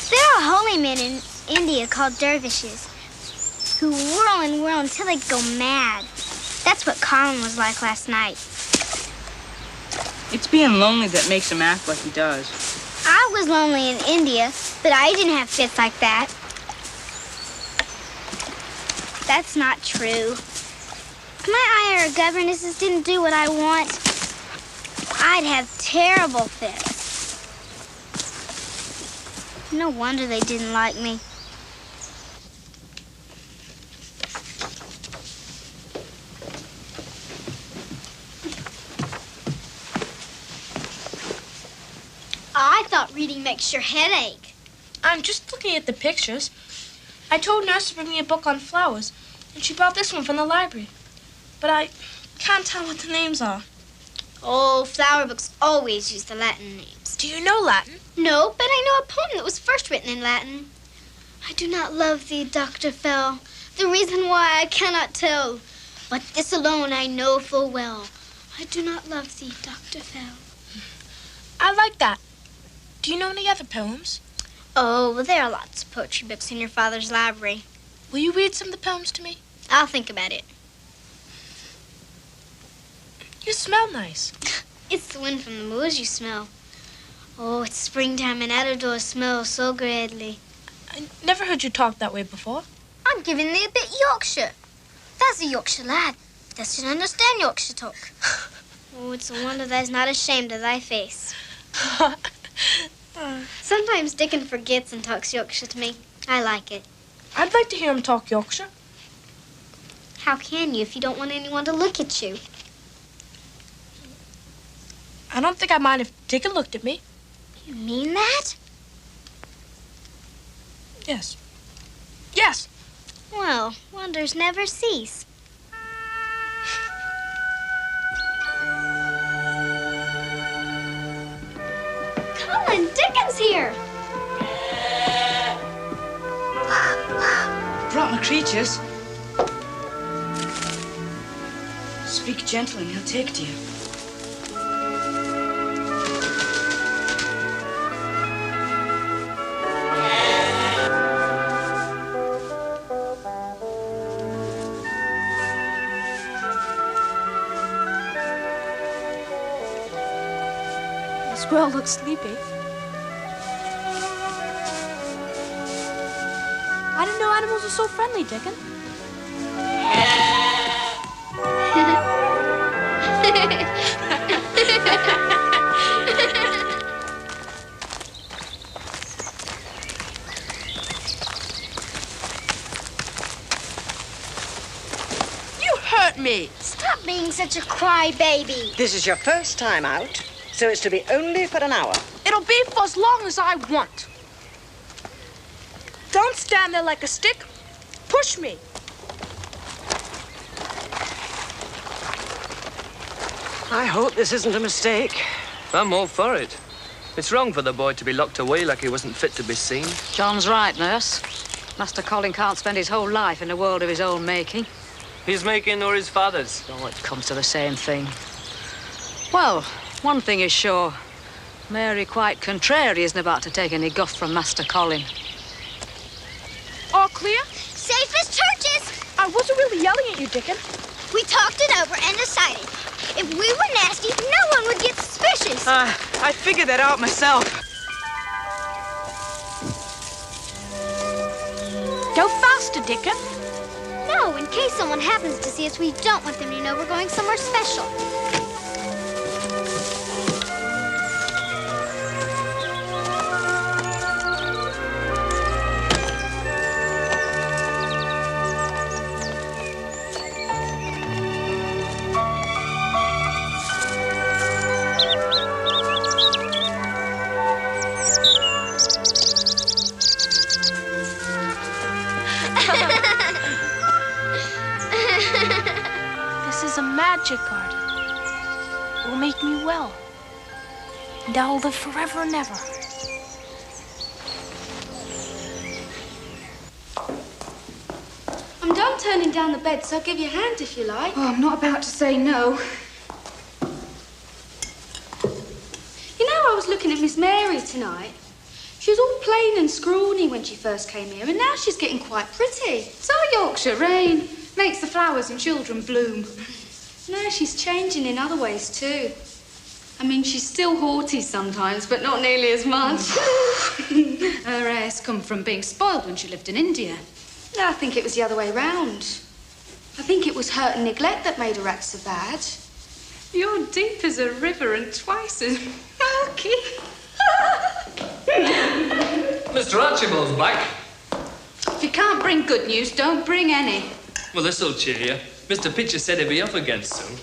There are holy men in India called dervishes who whirl and whirl until they go mad. That's what Colin was like last night. It's being lonely that makes him act like he does. I was lonely in India, but I didn't have fits like that. That's not true. If my IR governesses didn't do what I want, I'd have terrible fits. No wonder they didn't like me. I thought reading makes your head ache. I'm just looking at the pictures. I told Nurse to bring me a book on flowers, and she brought this one from the library. But I can't tell what the names are. Oh, flower books always use the Latin names. Do you know Latin? No, but I know a poem that was first written in Latin. I do not love thee, Dr. Fell, the reason why I cannot tell. But this alone I know full well. I do not love thee, Dr. Fell. I like that. Do you know any other poems? Oh, well, there are lots of poetry books in your father's library. Will you read some of the poems to me? I'll think about it. You smell nice. It's the wind from the moors you smell. Oh, it's springtime and out of doors smells so greatly. I never heard you talk that way before. I'm giving thee a bit Yorkshire. That's a Yorkshire lad. Doesn't understand Yorkshire talk. Oh, it's a wonder thou's not ashamed of thy face. Sometimes Dickon forgets and talks Yorkshire to me. I like it. I'd like to hear him talk Yorkshire. How can you if you don't want anyone to look at you? I don't think I'd mind if Dickon looked at me. You mean that? Yes. Yes. Well, wonders never cease. Colin, Dickon's here. Brought my creatures. Speak gentle and he'll take to you. The squirrel looks sleepy. I didn't know animals were so friendly, Dickon. You hurt me. Stop being such a crybaby. This is your first time out, so it's to be only for an hour. It'll be for as long as I want. Don't stand there like a stick. Push me. I hope this isn't a mistake. I'm all for it. It's wrong for the boy to be locked away like he wasn't fit to be seen. John's right, Nurse. Master Colin can't spend his whole life in a world of his own making. His making or his father's? Oh, it comes to the same thing. Well, one thing is sure. Mary, quite contrary, isn't about to take any guff from Master Colin. clear? Safe as churches. I wasn't really yelling at you, Dickon. We talked it over and decided if we were nasty, no one would get suspicious. I figured that out myself. Go faster, Dickon. No, in case someone happens to see us, we don't want them to know we're going somewhere special. This is a magic garden. It will make me well. And I will live forever and ever. I'm done turning down the bed, so I'll give you a hand if you like. Oh, I'm not about to say no. You know, I was looking at Miss Mary tonight. She was all plain and scrawny when she first came here, and now she's getting quite pretty. So Yorkshire rain makes the flowers and children bloom. No, she's changing in other ways too. I mean, she's still haughty sometimes, but not nearly as much. Her airs come from being spoiled when she lived in India. No, I think it was the other way round. I think it was hurt and neglect that made her act so bad. You're deep as a river and twice as murky. Mr. Archibald's back. If you can't bring good news, don't bring any. Well, this'll cheer you. Mr. Pitcher said he'd be up again soon.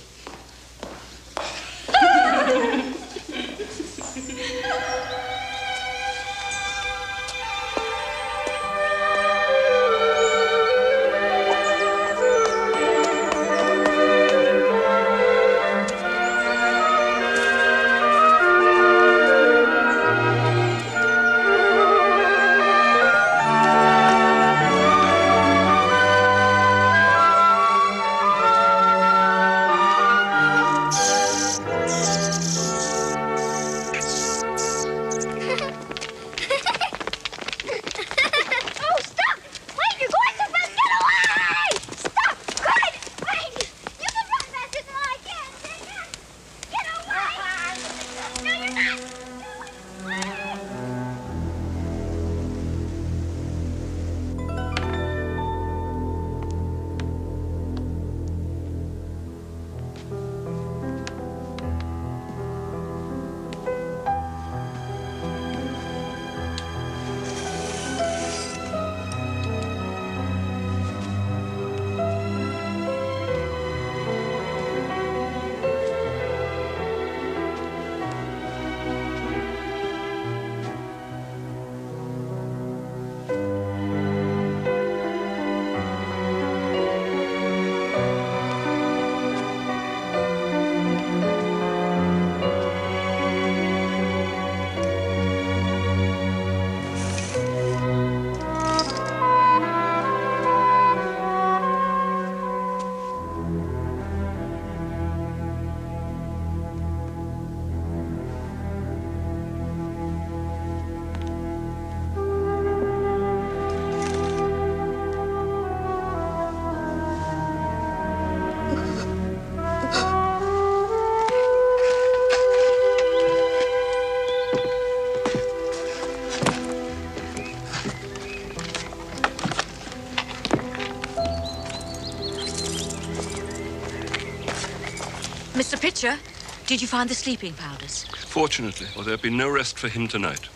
Mr. Pitcher, did you find the sleeping powders? Fortunately, or there'll be no rest for him tonight.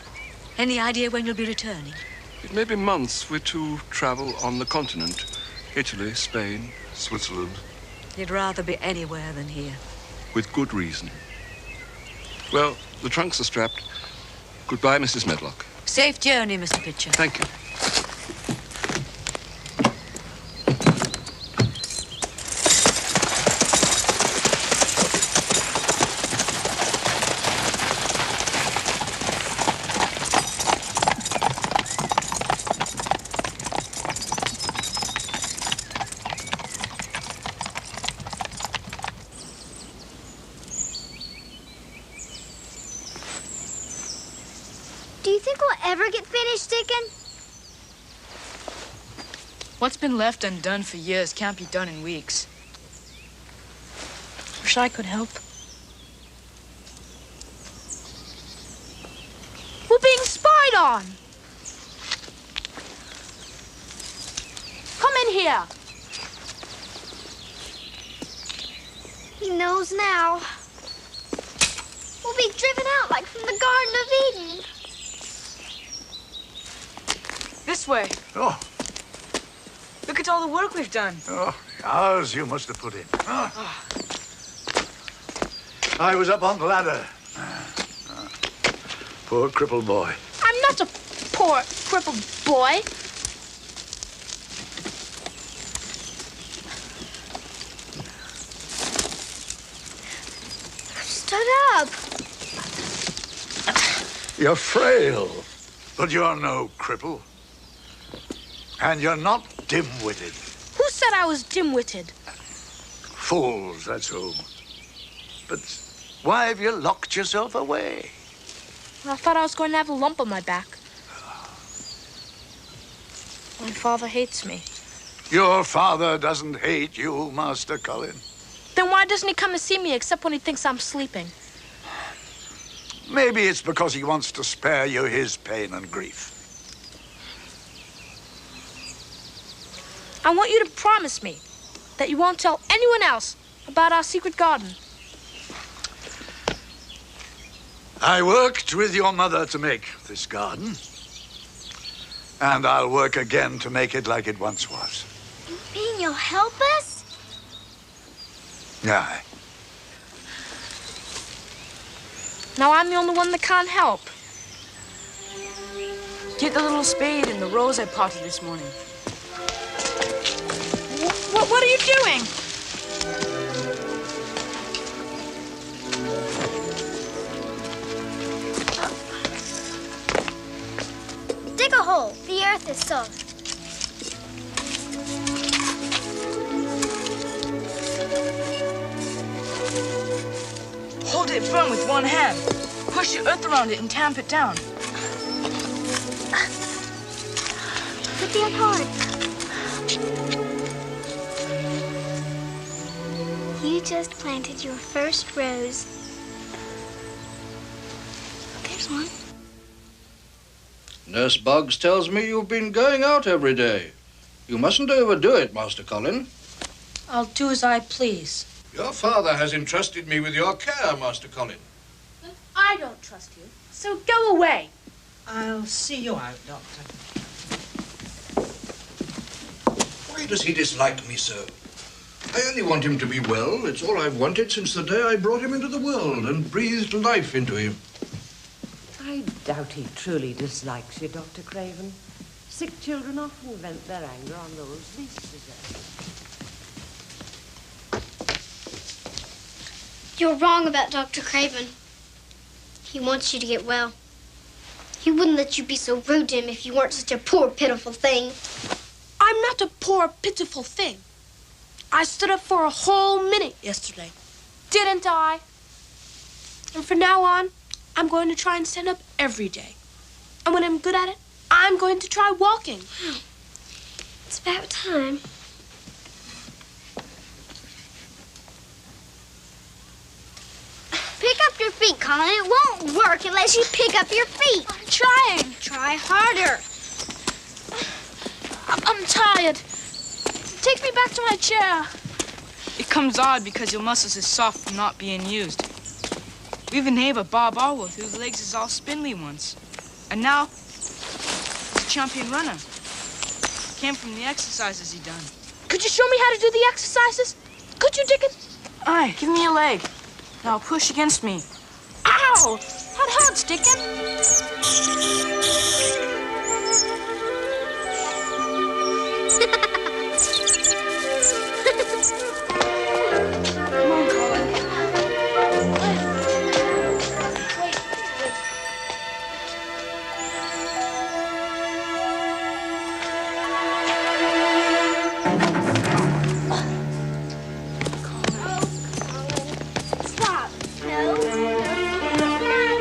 Any idea when you'll be returning? It may be months. We're to travel on the continent. Italy, Spain, Switzerland. You'd rather be anywhere than here. With good reason. Well, the trunks are strapped. Goodbye, Mrs. Medlock. Safe journey, Mr. Pitcher. Thank you. Do you think we'll ever get finished, Dickon? What's been left undone for years can't be done in weeks. Wish I could help. We're being spied on! Come in here! He knows now. We'll be driven out like from the Garden of Eden. This way. Oh. Look at all the work we've done. Oh, hours you must have put in. Oh. I was up on the ladder. Poor crippled boy. I'm not a poor, crippled boy. Stood up. You're frail, but you're no cripple. And you're not dim-witted. Who said I was dim-witted? Fools, that's who. But why have you locked yourself away? I thought I was going to have a lump on my back. My father hates me. Your father doesn't hate you, Master Colin. Then why doesn't he come to see me except when he thinks I'm sleeping? Maybe it's because he wants to spare you his pain and grief. I want you to promise me that you won't tell anyone else about our secret garden. I worked with your mother to make this garden. And I'll work again to make it like it once was. You mean you'll help us? Aye. Now I'm the only one that can't help. Get the little spade and the rose I potted this morning. What are you doing? Dig a hole. The earth is soft. Hold it firm with one hand. Push the earth around it and tamp it down. Put the hard. You just planted your first rose. There's one. Nurse Boggs tells me you've been going out every day. You mustn't overdo it, Master Colin. I'll do as I please. Your father has entrusted me with your care, Master Colin. I don't trust you, so go away. I'll see you out, Doctor. Why does he dislike me so? I only want him to be well. It's all I've wanted since the day I brought him into the world and breathed life into him. I doubt he truly dislikes you, Dr. Craven. Sick children often vent their anger on those least deserving. You're wrong about Dr. Craven. He wants you to get well. He wouldn't let you be so rude to him if you weren't such a poor, pitiful thing. I'm not a poor, pitiful thing. I stood up for a whole minute yesterday. Didn't I? And from now on, I'm going to try and stand up every day. And when I'm good at it, I'm going to try walking. It's about time. Pick up your feet, Colin. It won't work unless you pick up your feet. I'm trying. Try harder. I'm tired. Take me back to my chair. It comes odd because your muscles is soft from not being used. We have a neighbor, Bob Allworth, whose legs is all spindly once. And now, he's a champion runner. Came from the exercises he done. Could you show me how to do the exercises? Could you, Dickon? Aye, give me a leg. Now push against me. Ow! That hurts, Dickon. Stop. No.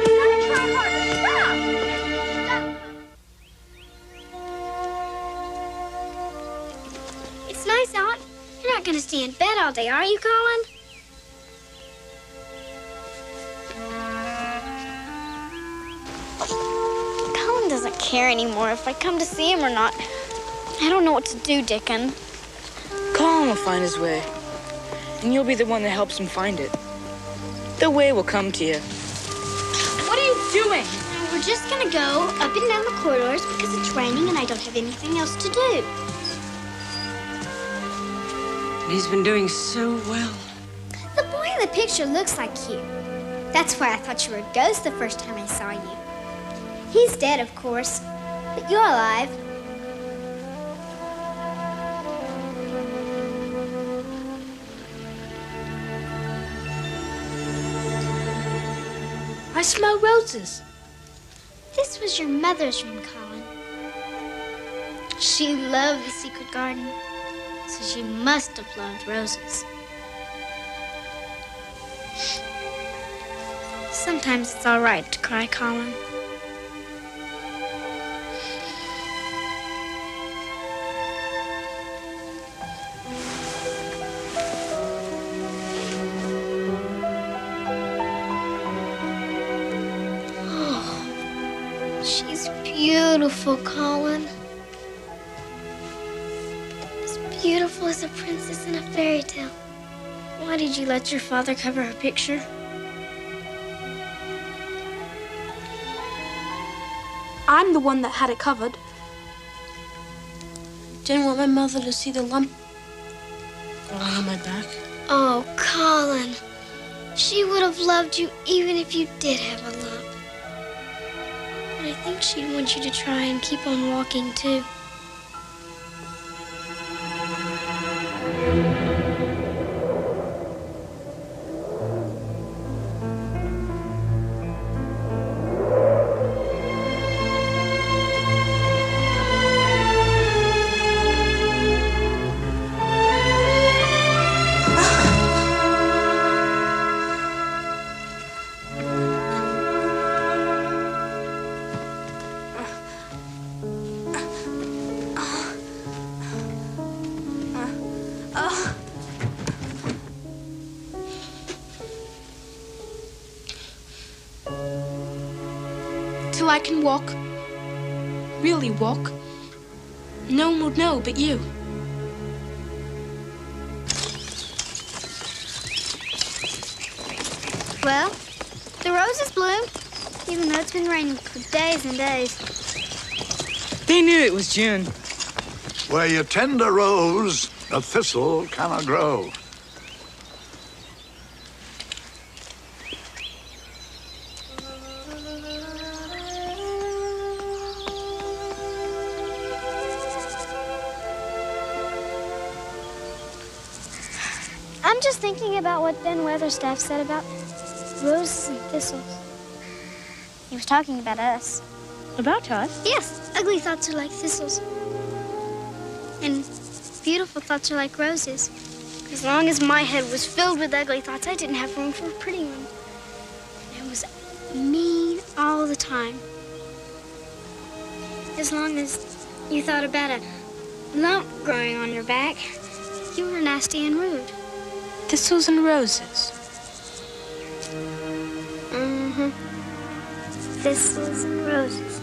You gotta try harder. Stop. Stop. not going to stay in bed all day, are you, Colin? Colin doesn't care anymore if I come to see him or not. I don't know what to do, Dickon. Colin will find his way, and you'll be the one that helps him find it. The way will come to you. What are you doing? We're just going to go up and down the corridors because it's raining and I don't have anything else to do. He's been doing so well. The boy in the picture looks like you. That's why I thought you were a ghost the first time I saw you. He's dead, of course, but you're alive. I smell roses. This was your mother's room, Colin. She loved the secret garden, so she must have loved roses. Sometimes it's all right to cry, Colin. Beautiful, Colin. As beautiful as a princess in a fairy tale. Why did you let your father cover her picture? I'm the one that had it covered. Didn't want my mother to see the lump on my back. Oh, Colin. She would have loved you even if you did have a lump. But I think she'd want you to try and keep on walking, too. Till I can walk, really walk, no one would know but you. Well, the roses bloom, even though it's been raining for days and days. They knew it was June. Where you tend a rose, a thistle cannot grow. I'm just thinking about what Ben Weatherstaff said about roses and thistles. He was talking about us. About us? Yes, ugly thoughts are like thistles. And beautiful thoughts are like roses. As long as my head was filled with ugly thoughts, I didn't have room for a pretty one. And it was mean all the time. As long as you thought about a lump growing on your back, you were nasty and rude. Thistles and roses. Mm-hmm. Thistles and roses.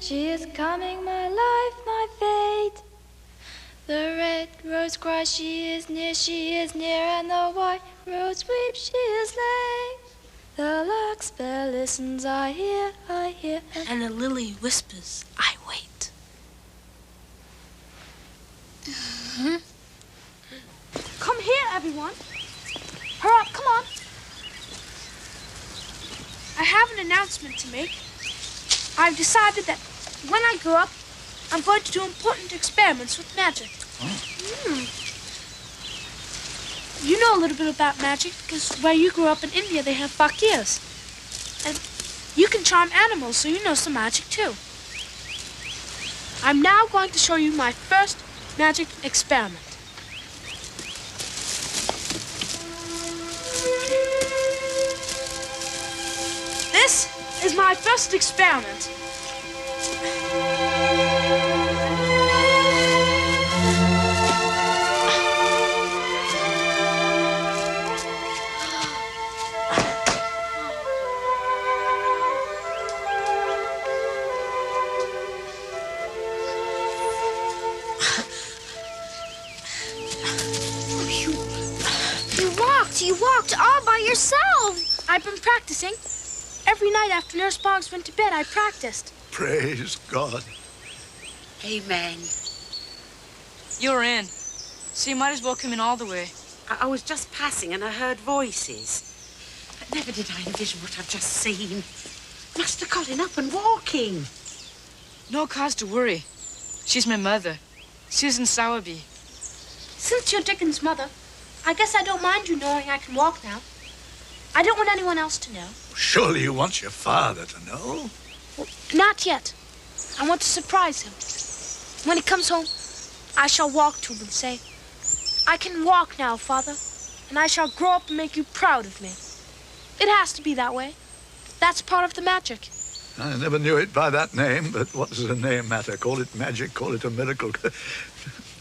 She is coming, my life, my fate. The red rose cries, she is near, and the white rose weeps, she is late. The larkspur listens, I hear, and the lily whispers, I wait. Come here, everyone. Hurry up, come on. I have an announcement to make. I've decided that when I grow up, I'm going to do important experiments with magic. You know a little bit about magic because where you grew up in India, they have fakirs. And you can charm animals, so you know some magic too. I'm now going to show you my first magic experiment. This is my first experiment. You walked all by yourself. I've been practicing. Every night after Nurse Boggs went to bed, I practiced. Praise God. Amen. You're in. So you might as well come in all the way. I was just passing and I heard voices. But never did I envision what I've just seen. Master Colin up and walking. No cause to worry. She's my mother, Susan Sowerby. Since you're Dickon's mother, I guess I don't mind you knowing I can walk now. I don't want anyone else to know. Surely you want your father to know? Well, not yet. I want to surprise him. When he comes home, I shall walk to him and say, I can walk now, Father, and I shall grow up and make you proud of me. It has to be that way. That's part of the magic. I never knew it by that name, but what does a name matter? Call it magic, call it a miracle,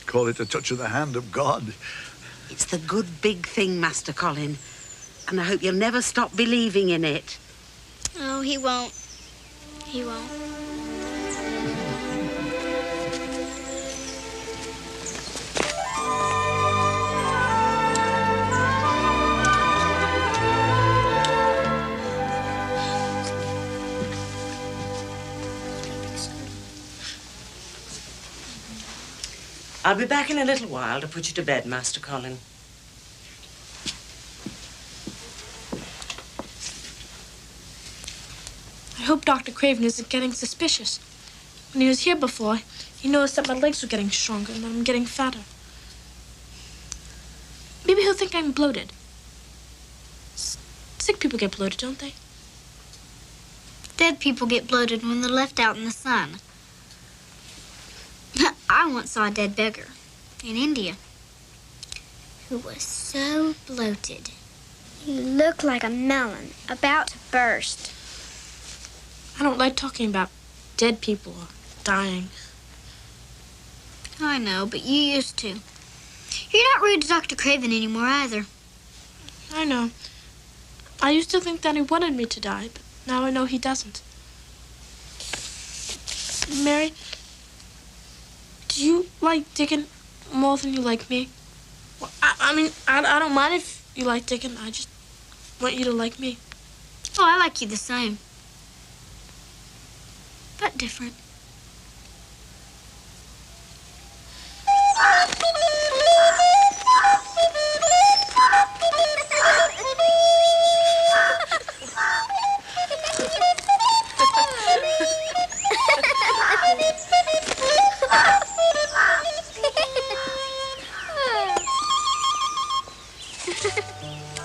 call it a touch of the hand of God. It's the good big thing, Master Colin. And I hope you'll never stop believing in it. Oh, he won't. He won't. I'll be back in a little while to put you to bed, Master Colin. I hope Dr. Craven isn't getting suspicious. When he was here before, he noticed that my legs were getting stronger and that I'm getting fatter. Maybe he'll think I'm bloated. Sick people get bloated, don't they? Dead people get bloated when they're left out in the sun. I once saw a dead beggar in India who was so bloated. He looked like a melon about to burst. I don't like talking about dead people or dying. I know, but you used to. You're not rude to Dr. Craven anymore either. I know. I used to think that he wanted me to die, but now I know he doesn't. Mary, do you like Dickon more than you like me? Well, I mean, I don't mind if you like Dickon. I just want you to like me. Oh, I like you the same. But different.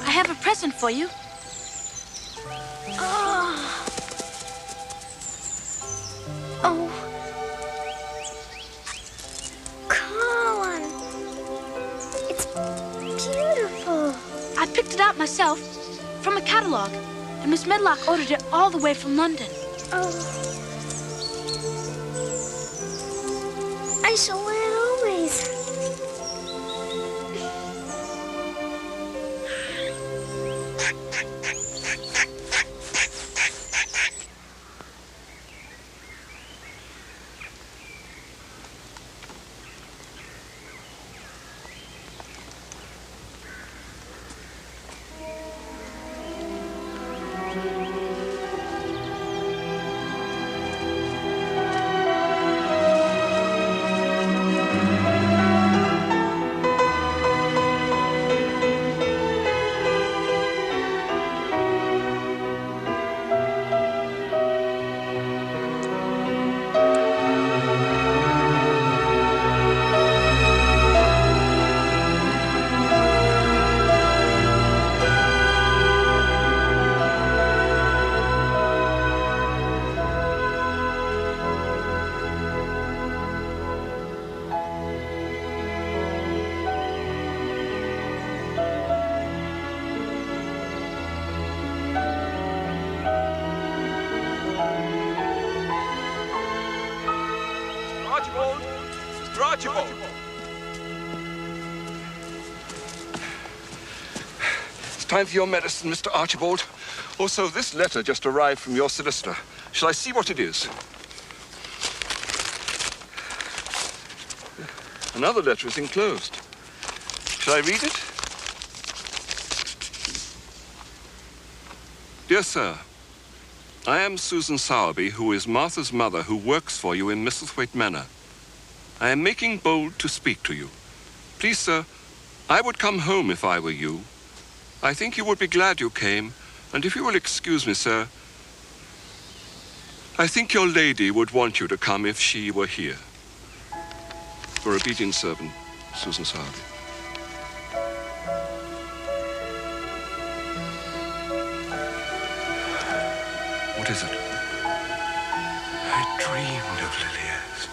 I have a present for you. Oh. Colin. It's beautiful. I picked it out myself from a catalog, and Miss Medlock ordered it all the way from London. Oh. I shall wear it always. Archibald! It's time for your medicine, Mr. Archibald. Also, this letter just arrived from your solicitor. Shall I see what it is? Another letter is enclosed. Shall I read it? Dear Sir, I am Susan Sowerby, who is Martha's mother, who works for you in Misselthwaite Manor. I am making bold to speak to you. Please, sir, I would come home if I were you. I think you would be glad you came, and if you will excuse me, sir, I think your lady would want you to come if she were here. Your obedient servant, Susan Sowerby. What is it? I dreamed of Lilias.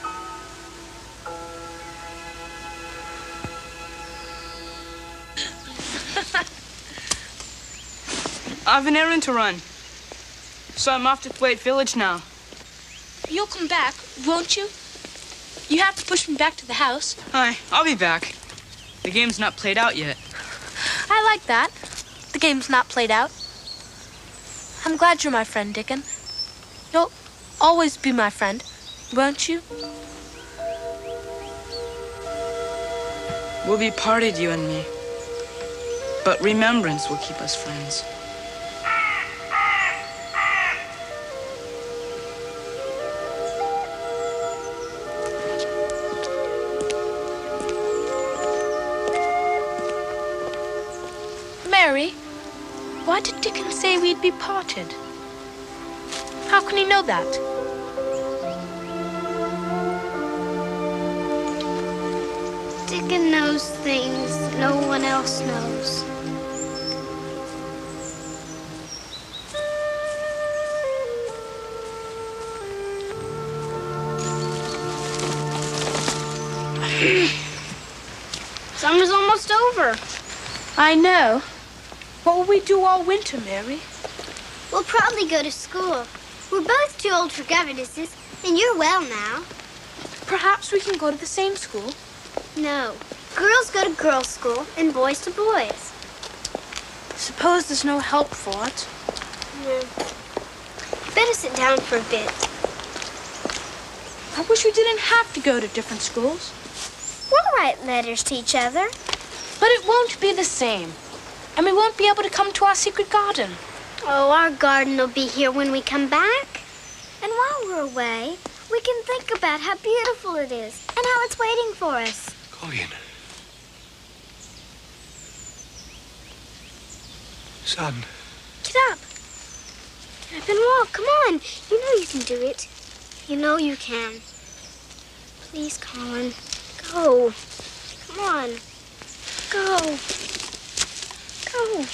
I've an errand to run. So I'm off to Thwaite Village now. You'll come back, won't you? You have to push me back to the house. Hi, I'll be back. The game's not played out yet. I like that. The game's not played out. I'm glad you're my friend, Dickon. You'll always be my friend, won't you? We'll be parted, you and me. But remembrance will keep us friends. Mary, why did Dickon say we'd be parted? How can he know that? Dickon knows things no one else knows. Summer's almost over. I know. What will we do all winter, Mary? We'll probably go to school. We're both too old for governesses, and you're well now. Perhaps we can go to the same school. No. Girls go to girls' school, and boys to boys. Suppose there's no help for it. No. Better sit down for a bit. I wish we didn't have to go to different schools. We'll write letters to each other. But it won't be the same. And we won't be able to come to our secret garden. Oh, our garden will be here when we come back. And while we're away, we can think about how beautiful it is and how it's waiting for us. Colin. Son. Get up. Get up and walk. Come on. You know you can do it. You know you can. Please, Colin. Go. Come on. Go. Go.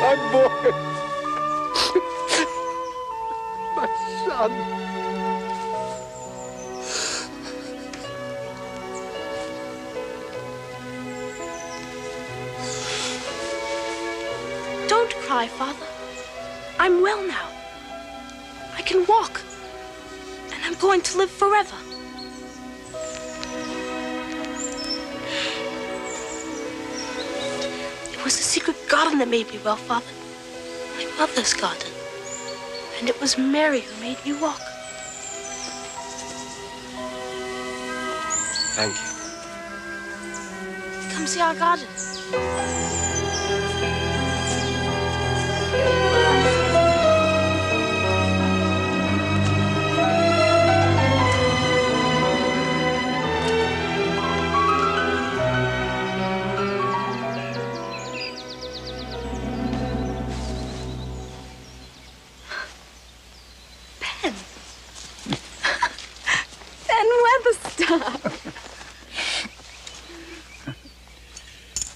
My boy. My son. Don't cry, Father. I'm well now. I can walk. And I'm going to live forever. It was the secret garden that made me well, Father. My mother's garden. And it was Mary who made me walk. Thank you. Come see our garden.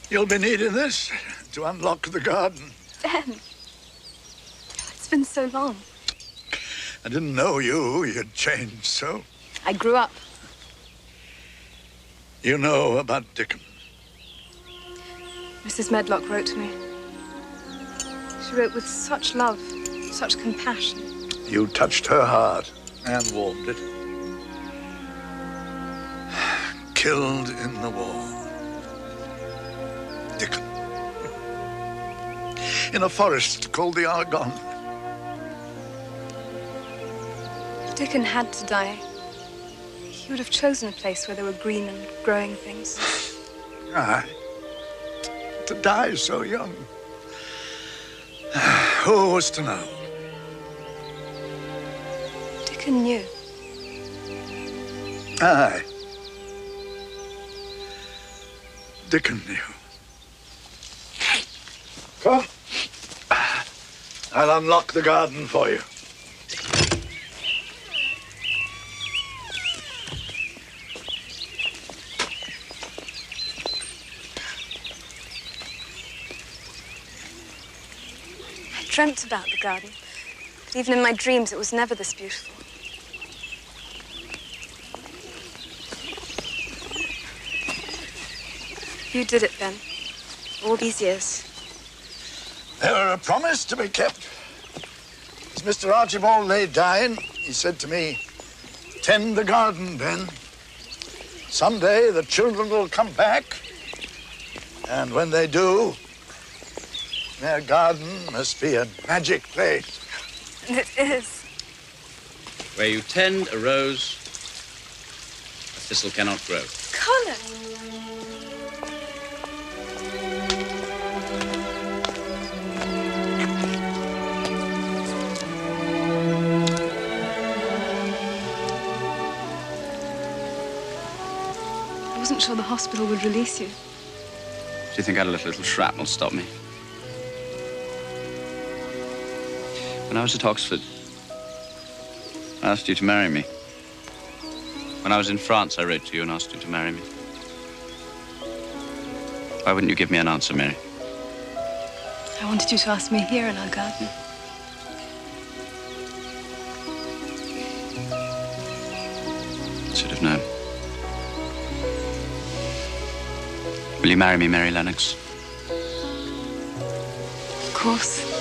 You'll be needing this to unlock the garden. Ben, it's been so long. I didn't know you. You'd changed so. I grew up. You know about Dickon. Mrs. Medlock wrote to me. She wrote with such love, such compassion. You touched her heart and warmed it. Killed in the war. Dickon. In a forest called the Argonne. Dickon had to die. He would have chosen a place where there were green and growing things. Aye. To die so young. Who was to know? Dickon knew. Aye. Dickon knew. Come. I'll unlock the garden for you. I dreamt about the garden. But even in my dreams, it was never this beautiful. You did it, Ben. All these years. They were a promise to be kept. As Mr. Archibald lay dying, he said to me, "Tend the garden, Ben. Someday the children will come back. And when they do, their garden must be a magic place." And it is. Where you tend a rose, a thistle cannot grow. Colin! I wasn't sure the hospital would release you. Do you think I'd let a little shrapnel stop me? When I was at Oxford, I asked you to marry me. When I was in France, I wrote to you and asked you to marry me. Why wouldn't you give me an answer, Mary? I wanted you to ask me here in our garden. Should have known. Will you marry me, Mary Lennox? Of course.